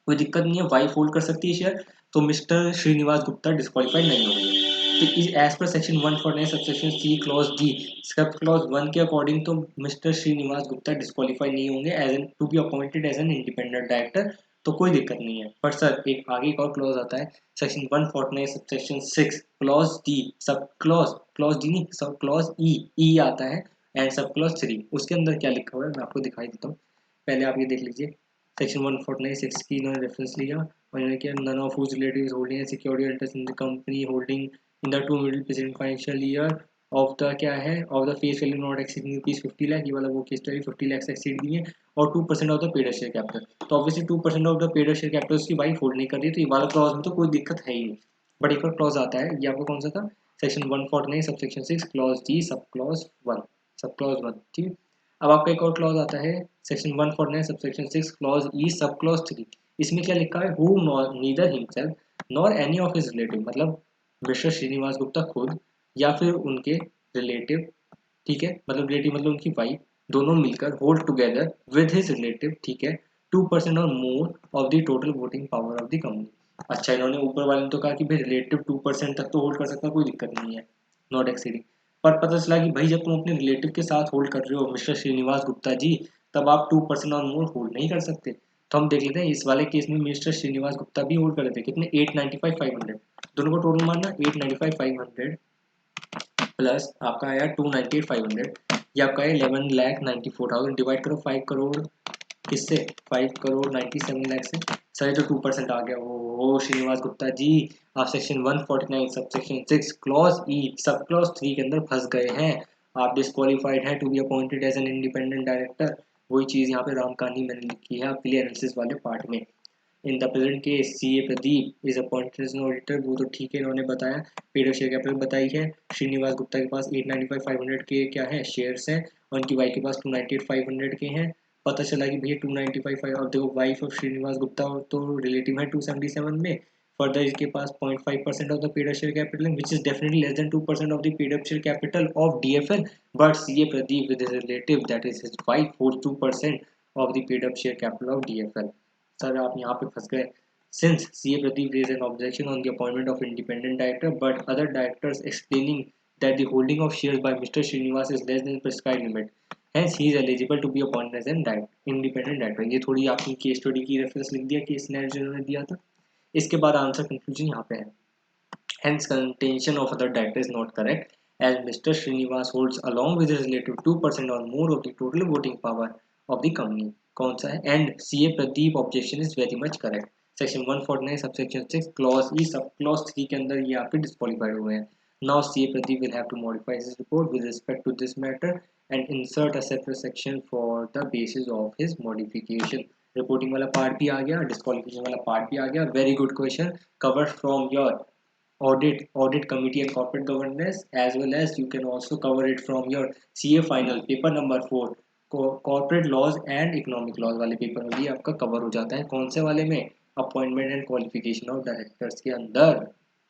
कोई दिक्कत नहीं है, वाइफ होल्ड कर सकती है शेयर, तो मिस्टर श्रीनिवास गुप्ता डिस्क्वालीफाइड नहीं होंगे। तो इस as per section 149 subsection C clause D, sub clause 1 के अकॉर्डिंग तो मिस्टर श्रीनिवास गुप्ता डिस्क्वालीफाई नहीं होंगे as an to be appointed as an independent director. तो कोई दिक्कत नहीं है। पर सर एक आगे एक और क्लॉज आता है, section 149 subsection 6 clause D, sub clause, clause D नहीं, सब क्लॉज ई, ई आता है, एंड सब क्लॉज 3, उसके अंदर क्या लिखा हुआ है मैं आपको दिखाई देता हूँ। पहले आप ये देख लीजिए, सेक्शन 149 की इन्होंने रेफरेंस लिया और इन्होंने किया none of whose relatives holding security interest in the company holding in the two middle present financial year of the क्या है, of the face value not exceeding rupees 50 lakh, ये वाला वो केस स्टडी 50 लाख से एक्सीड नहीं है, और 2% of the paid share capital. तो obviously 2% of the paid share capital उसकी वाइफ होल्ड नहीं कर रही है, तो ये वाला क्लॉज में तो कोई दिक्कत है ही नहीं। बट एक और क्लॉज आता है, ये आपको कौन सा था, section 149 subsection 6 clause D sub clause 1, सब क्लॉज 1, ठीक है। अब आपका एक और क्लॉज आता है, सेक्शन 149 सबसेक्शन 6 क्लॉज ई सब क्लॉज 3। इसमें क्या लिखा है, who neither himself nor any of his relative, मतलब मिस्टर श्रीनिवास गुप्ता खुद या फिर उनके रिलेटिव, ठीक है, मतलब रिलेटिव मतलब उनकी वाइफ, दोनों मिलकर hold together with his relative, ठीक है, 2% और more of the total voting power of the company. अच्छा इन्होंने ऊपर वाले ने तो कहा कि भाई रिलेटिव 2% तक तो होल्ड कर सकता है, कोई दिक्कत नहीं है, नॉट एक्सीडिंग। पर पता चला कि भाई जब तुम अपने रिलेटिव के साथ होल्ड कर रहे हो मिस्टर श्रीनिवास गुप्ता जी, तब आप 2% और मोर होल्ड नहीं कर सकते। तो हम देख लेते हैं इस वाले केस में मिस्टर श्रीनिवास गुप्ता भी होल्ड कर लेते हैं, कितने, 895,500, दोनों को टोटल मारना 895,500 प्लस आपका आया 298,500, ये आपका है 11,94,000, डिवाइड करो 5 करोड़ किससे, 5 करोड़ 97 लाख से। सही तो 2% आ गया। ओ श्रीनिवास गुप्ता जी, आप सेक्शन 149 सब सेक्शन 6 क्लॉज ई सब क्लॉज 3 के अंदर फंस गए हैं, आप डिस्क्वालीफाइड हैं to be appointed as an independent director. वही चीज़ यहाँ पे राम कहानी मैंने लिखी है आपके लिए एनालिसिस वाले पार्ट में। In the present case CA Pradeep is appointed as an auditor, वो तो ठीक है इन्होंने बताया, पेड शेयर कैपिटल बताई है। श्रीनिवास गुप्ता के पास 895,500 के क्या है, शेयर्स हैं, और उनकी वाइफ के पास 298,500 के हैं। पता चला कि भैया 295 अब देखो वाइफ ऑफ श्रीनिवास गुप्ता तो रिलेटिव है 277 में, फर्दर इसके पास 0.5% of the paid share capital which is definitely less than 2% of the paid share capital of DFL, but CA Pradeep with his relative that is his wife hold 2% of the paid share capital of DFL. Sir आप यहाँ पे फंस गए। Since CA Pradeep raised an objection on the appointment of independent director, but other directors explaining that the holding of shares by Mr. Srinivas is less than prescribed limit, hence he is eligible to be appointed as an independent director। ये थोड़ी आपकी case study की reference लिख दिया, case scenario जिन्होंने दिया था। इसके बाद आंसर कंक्लूजन यहाँ पे है, hence contention of other director is not correct as Mr. Srinivas holds along with his relative 2% or more of the total voting power of the company। कौन सा है, and CA Pradeep objection is very much correct। Section 149 subsection 6 clause E sub clause 3 के अंदर ये आपके disqualified हुए हैं। Now CA Pradeep will have to modify his report with respect to this matter and insert a separate section for the basis of his modification. Reporting वाला part भी आ गया, डिस्क्वालिफिकेशन वाला पार्ट भी आ गया। Very good question, covered from your audit committee and corporate governance, as well as you can also cover it from your CA final paper number 4 corporate laws and economic laws वाले paper में भी आपका cover हो जाता है। कौन से वाले में, appointment and qualification of directors के अंदर।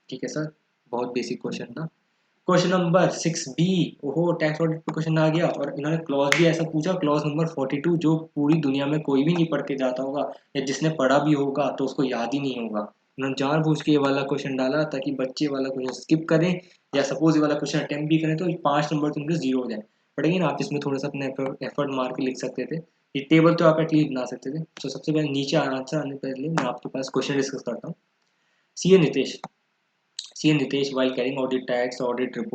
ठीक है सर, बहुत बेसिक क्वेश्चन था। क्वेश्चन नंबर 6B, ओहो टैक्स ऑडिट पे क्वेश्चन आ गया और इन्होंने क्लॉज भी ऐसा पूछा, क्लॉज नंबर 42, जो पूरी दुनिया में कोई भी नहीं पढ़ के जाता होगा या जिसने पढ़ा भी होगा तो उसको याद ही नहीं होगा। इन्होंने जानबूझ के ये वाला क्वेश्चन डाला ताकि बच्चे वाला क्वेश्चन स्किप करें या सपोज ये वाला क्वेश्चन अटेम्प्ट भी करें तो 5 नंबर तो उनके जीरो हो जाए। पढ़ेंगे ना आप, इसमें थोड़ा सा अपने एफर्ट मार के लिख सकते थे, ये टेबल तो आप एटलीस्ट बना सकते थे। तो सबसे पहले नीचे आंसर आने पहले मैं आपके पास क्वेश्चन डिस्कस करता हूँ। सी ए Nitesh, CA Nitesh, while carrying out the tax audit of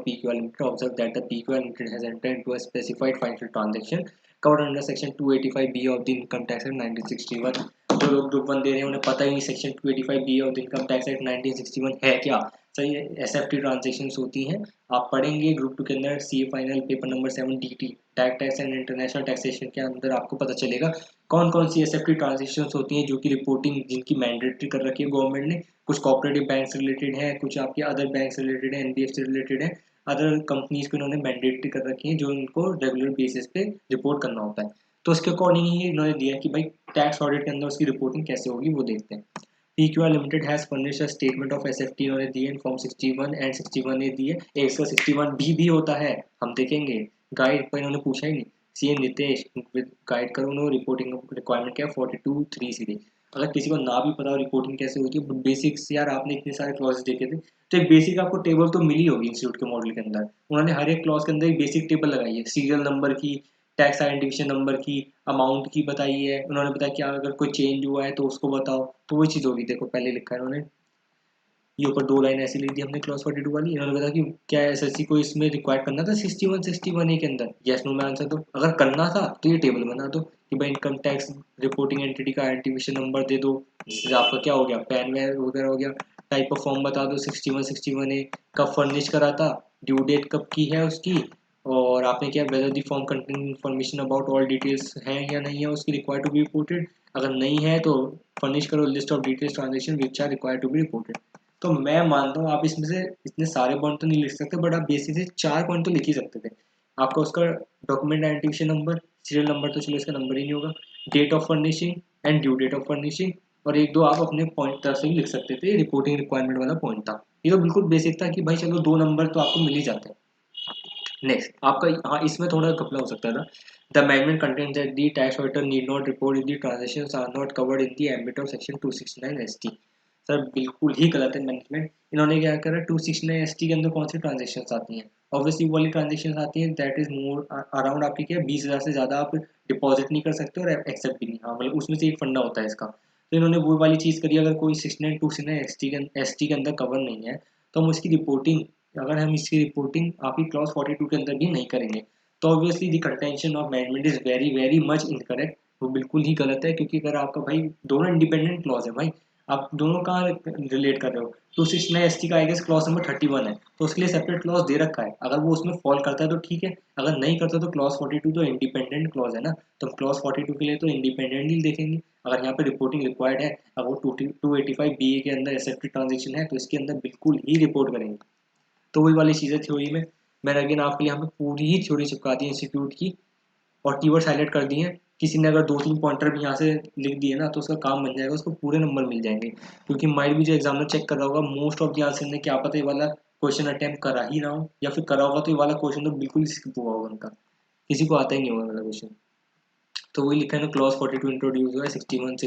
PQR Limited, observed that the PQR Limited has entered into a specified financial transaction covered under Section 285B of the Income Tax Act 1961। जो लोग group one दे रहे हैं उन्हें पता ही नहीं section 285B of the income tax act 1961 है क्या। सही है, एसएफटी ट्रांजेक्शन्स होती हैं, आप पढ़ेंगे ग्रुप टू के अंदर CA final paper number 7 DT tax and international taxation के अंदर आपको पता चलेगा कौन कौन सी एसएफटी ट्रांजेक्शन्स होती हैं जो कि रिपोर्टिंग जिनकी मैंडेटरी कर रखी है गवर्नमेंट ने। कुछ कोऑपरेटिव बैंक से रिलेटेड है, कुछ आपके अदर बैंक से रिलेटेड है, एनबीएफसी से रिलेटेड है, अदर कंपनीज को इन्होंने मैंडेटरी कर रखी है जो इनको रेगुलर बेसिस पे रिपोर्ट करना होता है। तो उसके अकॉर्डिंग ही इन्होंने दिया कि भाई टैक्स ऑडिट के अंदर उसकी रिपोर्टिंग कैसे होगी वो देखते हैं। PQR limited has furnished a statement of SFT इन्होंने दी है, फॉर्म 61 एंड 61A दी है, एक इसका 61B भी होता है, हम देखेंगे। गाइड पर इन्होंने पूछा ही नहीं। सीए नितेश गाइड करो उन्होंने रिपोर्टिंग रिक्वायरमेंट क्या है 42(3)(3)। अगर किसी को ना भी पता हो रिपोर्टिंग कैसे होती है, बेसिक्स यार आपने इतने सारे क्लॉजेस देखे थे तो एक बेसिक आपको टेबल तो मिली होगी इंस्टीट्यूट के मॉडल के अंदर। उन्होंने हर एक क्लॉज के अंदर एक बेसिक टेबल लगाई है, सीरियल नंबर की, टैक्स आइडेंटिफिकेशन नंबर की, अमाउंट की बताई है, उन्होंने बताया कि अगर कोई चेंज हुआ है तो उसको बताओ, तो वही चीज़ होगी। देखो पहले लिखा है उन्होंने, ये ऊपर 2 लाइन ऐसी लिख दी हमने क्लॉज 42 वाली। इन्होंने बताया कि क्या एसएससी को इसमें रिक्वायर्ड करना था 61 के अंदर, यस नो में आंसर दो। अगर करना था तो ये टेबल बना दो कि भाई इनकम टैक्स रिपोर्टिंग एंटिटी का आइडेंटिफिकेशन नंबर दे दो, जिससे आपका क्या हो गया पैन वगैरह हो गया। टाइप ऑफ फॉर्म बता दो 61 कब फर्निश करा था, ड्यू डेट कब की है उसकी, और आपने क्या weather the form contain information about all details हैं या नहीं है उसकी रिक्वायर्ड टू बी रिपोर्टेड। अगर नहीं है तो फर्निश करो list of details transaction which are required to be reported. तो मैं मानता हूँ आप इसमें से इतने सारे पॉइंट तो नहीं लिख सकते, बट आप बेसिक से 4 पॉइंट तो लिख ही सकते थे। आपका उसका document identification number, serial number तो चलो इसका नंबर ही नहीं होगा, date of furnishing and due date of furnishing, और एक दो आप अपने पॉइंट तरफ से भी लिख सकते थे, रिपोर्टिंग रिक्वायरमेंट वाला पॉइंट था। ये तो बिल्कुल बेसिक था कि भाई चलो 2 नंबर तो आपको मिल ही जाते हैं। नेक्स्ट आपका, हाँ इसमें थोड़ा घपला हो सकता था। The amendment contains that the tax auditor need not report if the transactions are not covered in the ambit of section 269 ST. Sir बिल्कुल ही गलत है मैनेजमेंट। इन्होंने क्या करा, 269 एसटी के अंदर कौन सी ट्रांजेक्शन्स आती हैं, ऑब्वियसली वो वाली ट्रांजेक्शन्स आती हैं दैट इज मोर अराउंड आपकी क्या 20,000 से ज़्यादा आप डिपॉजिट नहीं कर सकते और एक्सेप्ट भी नहीं, हाँ मतलब उसमें से एक फंडा होता है इसका। तो इन्होंने वो वाली चीज़ करी, अगर कोई 69 269 एसटी के अंदर कवर नहीं है तो हम उसकी रिपोर्टिंग, अगर हम इसकी रिपोर्टिंग आप ही क्लॉज 42 के अंदर भी नहीं करेंगे तो obviously the contention of management is very very much incorrect. वो बिल्कुल ही गलत है, क्योंकि अगर आपका भाई दोनों इंडिपेंडेंट क्लॉज है भाई, आप दोनों कहाँ रिलेट कर रहे हो। 269 एसटी का आई गेस क्लॉज नंबर 31 है तो उसके लिए सेपरेट क्लॉज दे रखा है, अगर वो उसमें फॉल करता है तो ठीक है, अगर नहीं करता तो क्लॉज 42 तो इंडिपेंडेंट क्लॉज है ना, तो हम क्लॉज 42 के लिए तो इंडिपेंडेंट ही देखेंगे। अगर यहाँ पे रिपोर्टिंग रिक्वायर्ड है, अगर वो 285 BA के अंदर एसेप्टी ट्रांजेक्शन है तो इसके अंदर बिल्कुल ही रिपोर्ट करेंगे। तो वही वाली चीज़ें थ्योरी में, मैंने अगेन आपके लिए यहाँ पे पूरी ही थ्योरी चिपका दी है इंस्टीट्यूट की, और कीवर्ड्स हाईलाइट कर दिए हैं। किसी ने अगर 2-3 पॉइंटर भी यहाँ से लिख दिए ना तो उसका काम बन जाएगा, उसको पूरे नंबर मिल जाएंगे, क्योंकि माइट भी जो एग्जामिनर चेक कर रहा होगा मोस्ट ऑफ द आंसर ने क्या पता ये वाला क्वेश्चन अटेम्प्ट करा ही ना हो, या फिर करा होगा तो ये वाला क्वेश्चन तो बिल्कुल स्किप हुआ होगा उनका, किसी को आता ही नहीं होगा वाला क्वेश्चन। तो वही लिखा है ना, क्लॉज 42 इंट्रोड्यूस हुआ है, 61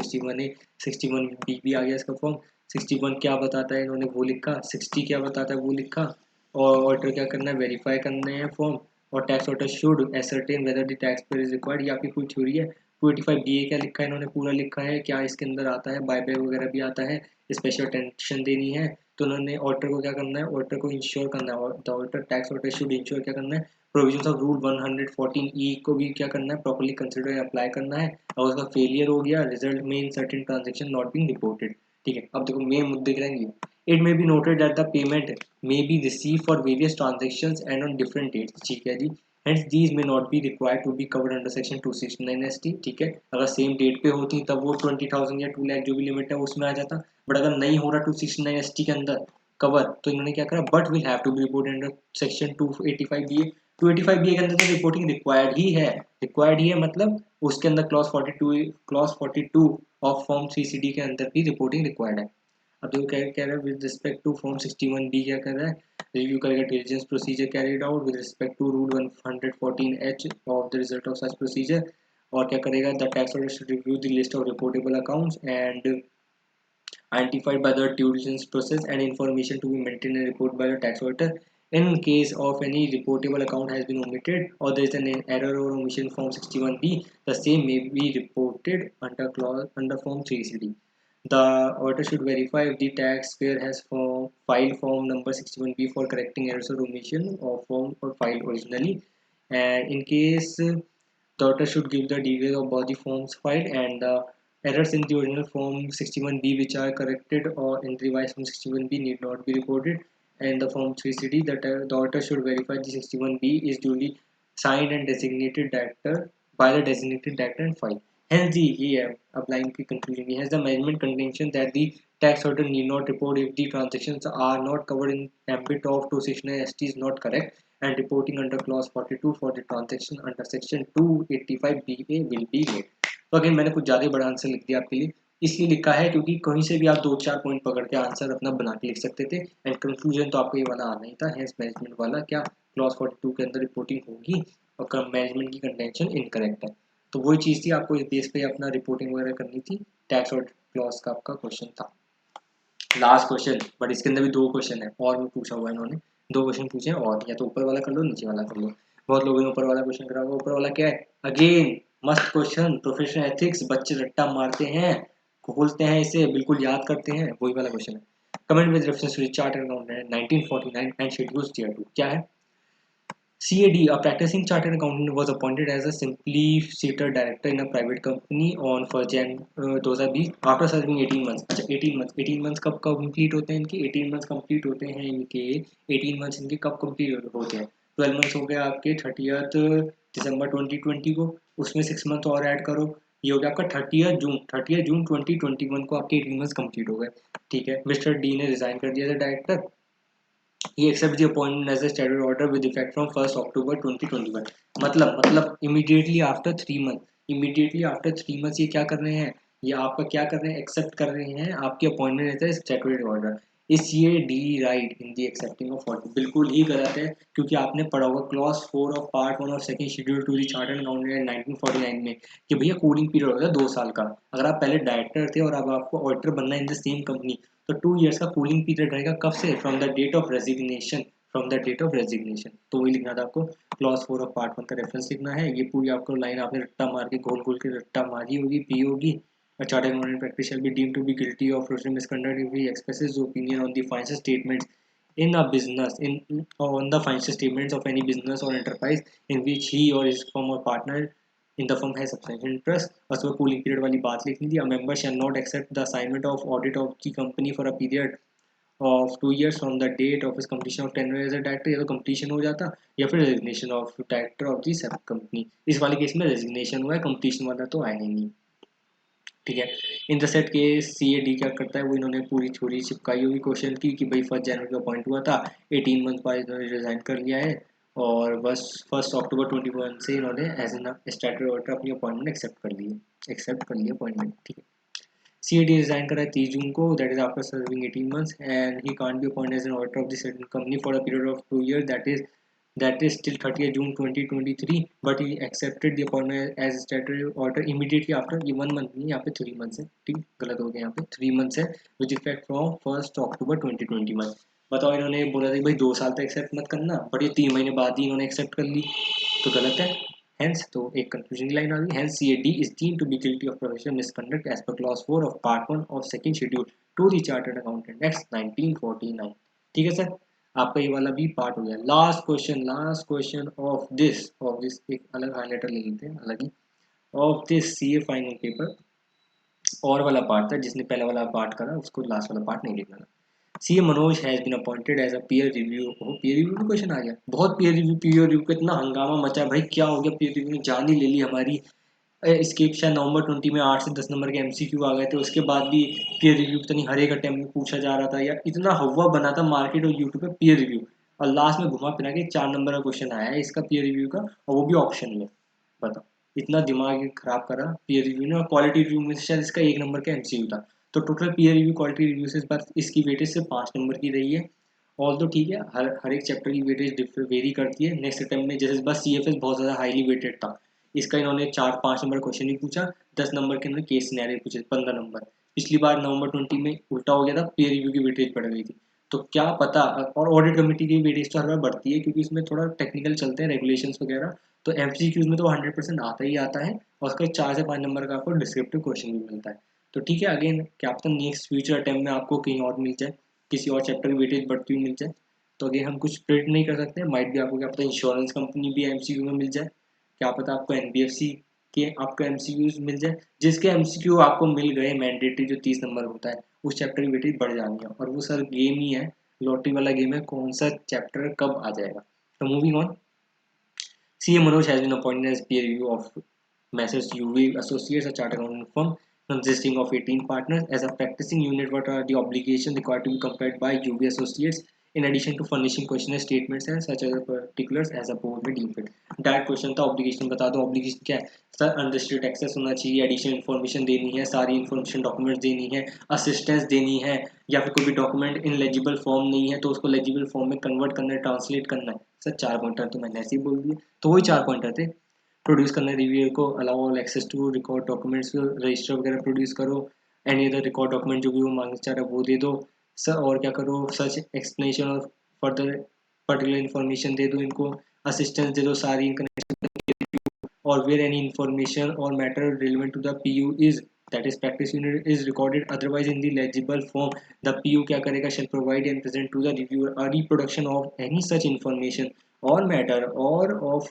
61 भी आ गया इसका फॉर्म। 61 क्या बताता है इन्होंने वो लिखा, 60 क्या बताता है वो लिखा, और ऑडिटर क्या करना है वेरीफाई करने हैं फॉर्म, और tax auditor should ascertain whether the tax payer is required, ये आपकी कोई थ्योरी है। 285 BA क्या लिखा है इन्होंने पूरा लिखा है, क्या इसके अंदर आता है, बाय बाय वगैरह भी आता है, स्पेशल अटेंशन देनी है। तो उन्होंने ऑडिटर को क्या करना है, ऑडिटर को इंश्योर करना है, the auditor tax auditor should ensure क्या करना है, प्रोविजंस ऑफ रूल 114E को भी क्या करना है प्रॉपर्ली कंसिडर अप्लाई करना है, और उसका फेलियर हो गया रिजल्ट में in certain transaction not being reported. ठीक है, अब देखो मेन मुद्दे क्या रहेंगे। It may be noted that the payment may be receive for various transactions and on different dates, ठीक है जी, hence these may not be required to be covered under section 269 ST. ठीक है, अगर सेम डेट पे होती तब वो 20,000 या 2 लाख जो भी लिमिट है उसमें आ जाता, बट अगर नहीं हो रहा 269 एसटी के अंदर कवर, तो इन्होंने क्या करा, but will have to be reported under section 285 B. 285 B के अंदर तो रिपोर्टिंग रिक्वायर्ड ही है, रिक्वायर्ड ही है मतलब उसके अंदर क्लॉज 42 ऑफ फॉर्म 3CD के अंदर भी रिपोर्टिंग रिक्वायर्ड है। अब देखो क्या कह रहा है with respect to form 61 B क्या कर रहा है, रिव्यू करेगा diligence procedure carried out with respect to rule 114H of the result of such procedure, और क्या करेगा, the tax auditor should review the list of reportable accounts and identified by the due diligence process and information to be maintained and reported by the tax auditor. In case of any reportable account has been omitted or there is an error or omission form 61B, the same may be reported under form 3CD. The auditor should verify if the taxpayer has filed form number 61B for correcting errors or omission or form or filed originally. And in case the auditor should give the details of both the forms filed and the errors in the original form 61B which are corrected or in the revised form 61B need not be reported. And the form 3CD, the auditor should verify the 61B is duly signed and designated director by the designated director and filed. Hence, the अब line की conclusion है, hence the management contention that the tax auditor need not report if the transactions are not covered in ambit of 269 ST is not correct, and reporting under clause 42 for the transaction under section 285 BA will be made. तो again मैंने कुछ ज़्यादा बड़ा answer लिख दिया आपके लिए, इसलिए लिखा है क्योंकि कहीं से भी आप 2-4 पॉइंट पकड़ के आंसर अपना बना के लिख सकते थे, एंड कंक्लूजन तो आपको ये वाला आना ही था। हेंस मैनेजमेंट वाला क्या क्लॉज 42 के अंदर रिपोर्टिंग होगी और मैनेजमेंट की कंटेंशन इनकरेक्ट है, तो वही चीज़ थी, आपको इस बेस पे अपना रिपोर्टिंग वगैरह करनी थी। टैक्स और क्लॉज का आपका क्वेश्चन था लास्ट क्वेश्चन, बट इसके अंदर भी 2 क्वेश्चन है और भी पूछा हुआ है इन्होंने, 2 क्वेश्चन पूछे हैं और, या तो ऊपर वाला कर लो नीचे वाला कर लो। बहुत लोगों ने ऊपर वाला क्वेश्चन करा हुआ, ऊपर वाला क्या है, अगेन मस्त क्वेश्चन, प्रोफेशनल एथिक्स, बच्चे रट्टा मारते हैं, खोलते हैं इसे, बिल्कुल याद करते हैं, वही वाला क्वेश्चन है। Comment with reference to chartered accountant 1949 and schedules tier 2 क्या है। CAD, a practicing chartered accountant, was appointed as a simply-seated director in a private company on 1 Jan 2020 after serving 18 months. अच्छा 18 months कब complete होते हैं इनके, 18 months complete होते हैं इनके, 18 months इनके कब कंप्लीट होते हैं, 12 months हो गए आपके 30th दिसंबर 2020 को, उसमें 6 month और ऐड करो, ये हो गया आपका 30th जून 2021 को आपके 18 months कंप्लीट हो गए। ठीक है, मिस्टर डी ने रिजाइन कर दिया था director, he accepts the appointment as a statutory order with effect from 1st October 2021। मतलब immediately after 3 months ये क्या कर रहे हैं, ये आपका क्या कर रहे हैं, एक्सेप्ट कर रहे हैं आपकी appointment as a statutory order. इस ये the right in the accepting of order, बिल्कुल ही गलत है, क्योंकि आपने पढ़ा होगा clause 4 of part 1 of second schedule to the chartered accountant 1949 में कि भैया कूलिंग पीरियड होता है 2 साल का। अगर आप पहले डायरेक्टर थे और अब आपको ऑडिटर बनना है इन द सेम कंपनी, तो 2 इयर्स का कूलिंग पीरियड रहेगा, कब से, from the date of resignation, from the date of resignation. तो वही लिखना था आपको, क्लॉज 4 ऑफ पार्ट 1 का रेफरेंस लिखना है। ये पूरी आपको लाइन आपने रट्टा मार के घोल के रट्टा मारी होगी, पी होगी। A chartered accountant practice shall be deemed to be guilty of professional misconduct if he expresses his opinion on the financial statements in a business on the financial statements of any business or enterprise in which he or his firm or partner in the firm has substantial interest। और उसमें cooling period वाली बात लिखनी थी। A member shall not accept the assignment of audit of the company for a period of 2 years from the date of his completion of tenure as a director, या तो completion हो जाता या फिर resignation of director of the सब company। इस वाले case में resignation हुआ है, completion वाला तो आया ही नहीं। ठीक है, in the set case CAD क्या करता है, वो इन्होंने पूरी छोरी चिपकाई होगी क्वेश्चन की कि भाई 1 जनवरी को अपॉइंट हुआ था, 18 मंथ बाद इन्होंने रिजाइन कर लिया है और बस 1 अक्टूबर 21 से इन्होंने एज एन स्टैट्यूटरी ऑडिटर अपनी अपॉइंटमेंट एक्सेप्ट कर लिया अपॉइंटमेंट। ठीक है, CAD रिजाइन करा है 30 जून को, that is after serving 18 months, and he can't be appointed as an auditor of the company for a period of 2 year, that is till 30th June 2023, but he accepted the appointment as statutory auditor immediately after। ये 1 month नहीं, यहाँ पे 3 months है, ठीक, गलत हो गया, यहाँ पे 3 months है, with effect from 1st October 2021। बताओ, इन्होंने बोला था कि भाई 2 साल तक एक्सेप्ट मत करना, बट ये 3 महीने बाद ही इन्होंने एक्सेप्ट कर ली, तो गलत है। Hence, तो एक कंफ्यूजन की लाइन आ गई। Hence, CAD is deemed to be guilty of professional misconduct as per clause 4 of part 1 of second schedule to the Chartered Accountant Act 1949। ठीक है सर, आपका ये वाला भी पार्ट हो गया। लास्ट क्वेश्चन ऑफ दिस एक अलग हाईलाइटर ले लेते हैं, अलग ही, of this CA final paper, और वाला पार्ट था जिसने पहला वाला पार्ट करा उसको लास्ट वाला पार्ट नहीं लिखना था। CA Manoj has been appointed as a peer review. Peer review का क्वेश्चन आ गया, बहुत पीयर रिव्यू का इतना हंगामा मचा भाई, क्या हो गया, पीयर रिव्यू ने जान ही ले ली हमारी। इसके शायद नवंबर 20 में 8 से 10 नंबर के MCQ आ गए थे, उसके बाद भी पीयर रिव्यू पता नहीं हर एक अटेम्प्ट में पूछा जा रहा था यार, इतना हवा बना था मार्केट और यूट्यूब पे पीयर रिव्यू, और लास्ट में घुमा फिरा के 4 नंबर का क्वेश्चन आया है इसका पीयर रिव्यू का, और वो भी ऑप्शन में। बताओ, इतना दिमाग खराब करा पीयर रिव्यू ने, और क्वालिटी रिव्यू में शायद इसका 1 नंबर का MCQ था। तो total peer review quality review से इस बार इसकी वेटेज से 5 नंबर की रही है, ऑल तो ठीक है, हर एक चैप्टर की वेटेज डिफर वेरी करती है। नेक्स्ट अटेम्प्ट में जैसे बस CFS बहुत ज़्यादा हाईली वेटेड था, इसका इन्होंने 4-5 नंबर क्वेश्चन ही पूछा, 10 नंबर के अंदर केस सिनेरियो पूछे, 15 नंबर। पिछली बार नवंबर 20 में उल्टा हो गया था, पेयर रिव्यू की वेटेज बढ़ गई थी। तो क्या पता, और ऑडिट कमेटी की वेटेज तो हर बार बढ़ती है क्योंकि इसमें थोड़ा टेक्निकल चलते हैं रेगुलेशंस वगैरह। तो MCQs में तो 100% आता ही आता है, और उसका 4 से 5 नंबर का आपको डिस्क्रिप्टिव क्वेश्चन भी मिलता है। तो ठीक है, अगेन क्या पता नेक्स्ट फ्यूचर अटेम्प्ट में आपको कहीं और मिल जाए, किसी और चैप्टर की वेटेज बढ़ती हुई मिल जाए। तो अगेन हम कुछ प्रिडिक्ट नहीं कर सकते, माइट भी आपको क्या पता इंश्योरेंस कंपनी भी MCQ में मिल जाए, क्या पता आपको NBFC के आपको MCQs मिल जाए, जिसके MCQ आपको मिल गए मैंडेटरी जो 30 नंबर होता है, उस चैप्टर की वेटेज बढ़ जानी है। और वो सर गेम ही है, लॉटरी वाला गेम है, कौन सा चैप्टर कब आ जाएगा। तो moving on, CA Manoj has been appointed as peer review of Messrs. UV Associates, a chartered accounting firm consisting of 18 partners. As a practicing unit, what are the obligations required to be complied by UV Associates in addition to furnishing questionnaire statements and such other particulars as a board में deem fit? Direct question था, obligation बता दो। Obligation क्या है sir? Unrestricted access होना चाहिए, additional information देनी है, सारी इन्फॉर्मेशन डॉक्यूमेंट्स देनी है, असिस्टेंस देनी है, या फिर कोई भी डॉक्यूमेंट इन लेजिबल फॉर्म नहीं है तो उसको लेजिबल फॉर्म में कन्वर्ट करना है, ट्रांसलेट करना है। सर 4 पॉइंटर तो मैंने ऐसे ही बोल दिए, तो वही 4 पॉइंटर थे। प्रोड्यूस करना है रिव्यूअर को, allow all access to record documents, register वगैरह प्रोड्यूस करो, एनी अदर रिकॉर्ड डॉक्यूमेंट जो भी वो मांगना चाह रहा है वो दे दो सर। और क्या करो, सच एक्सप्लेनेशन और फर्दर पर्टिकुलर इन्फॉर्मेशन दे दो इनको, असिस्टेंस दे दो सारी or where any information or matter relevant to the PU is, that is practice unit, is recorded otherwise in the legible form, the PU क्या करेगा, shall provide and present to the reviewer a reproduction of any such information or matter or of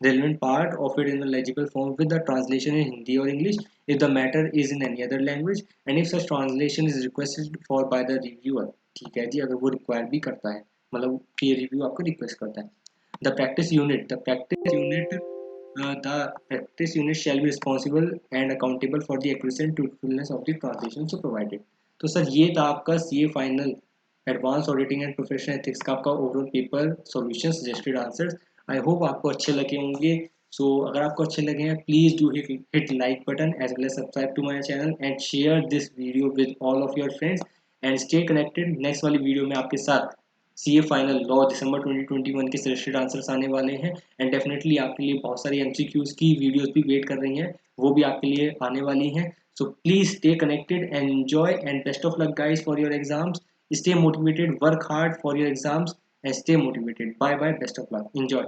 relevant part of it in the legible form with the translation in Hindi or English if the matter is in any other language and if such translation is requested for by the reviewer। ठीक है जी, अगर वो require भी करता है, मतलब peer review आपको request करता है। The practice unit shall be responsible and accountable for the accuracy and truthfulness of the translation so provided। तो सर ये था आपका CA final advance auditing and professional ethics का आपका overall paper solution suggested answers. I hope आपको अच्छे लगे होंगे। सो अगर आपको अच्छे लगे हैं please do hit like button as well as subscribe to my channel and share this video with all of your friends and stay connected. Next वाली वीडियो में आपके साथ CA फाइनल लॉ दिसंबर 2021 के सजेस्टेड आंसर्स आने वाले हैं and definitely आपके लिए बहुत सारी MCQs की वीडियोस भी वेट कर रही हैं, वो भी आपके लिए आने वाली हैं। So please stay connected and enjoy and best of luck guys for your exams. Stay motivated, work hard for your exams and stay motivated. Bye bye, best of luck, enjoy.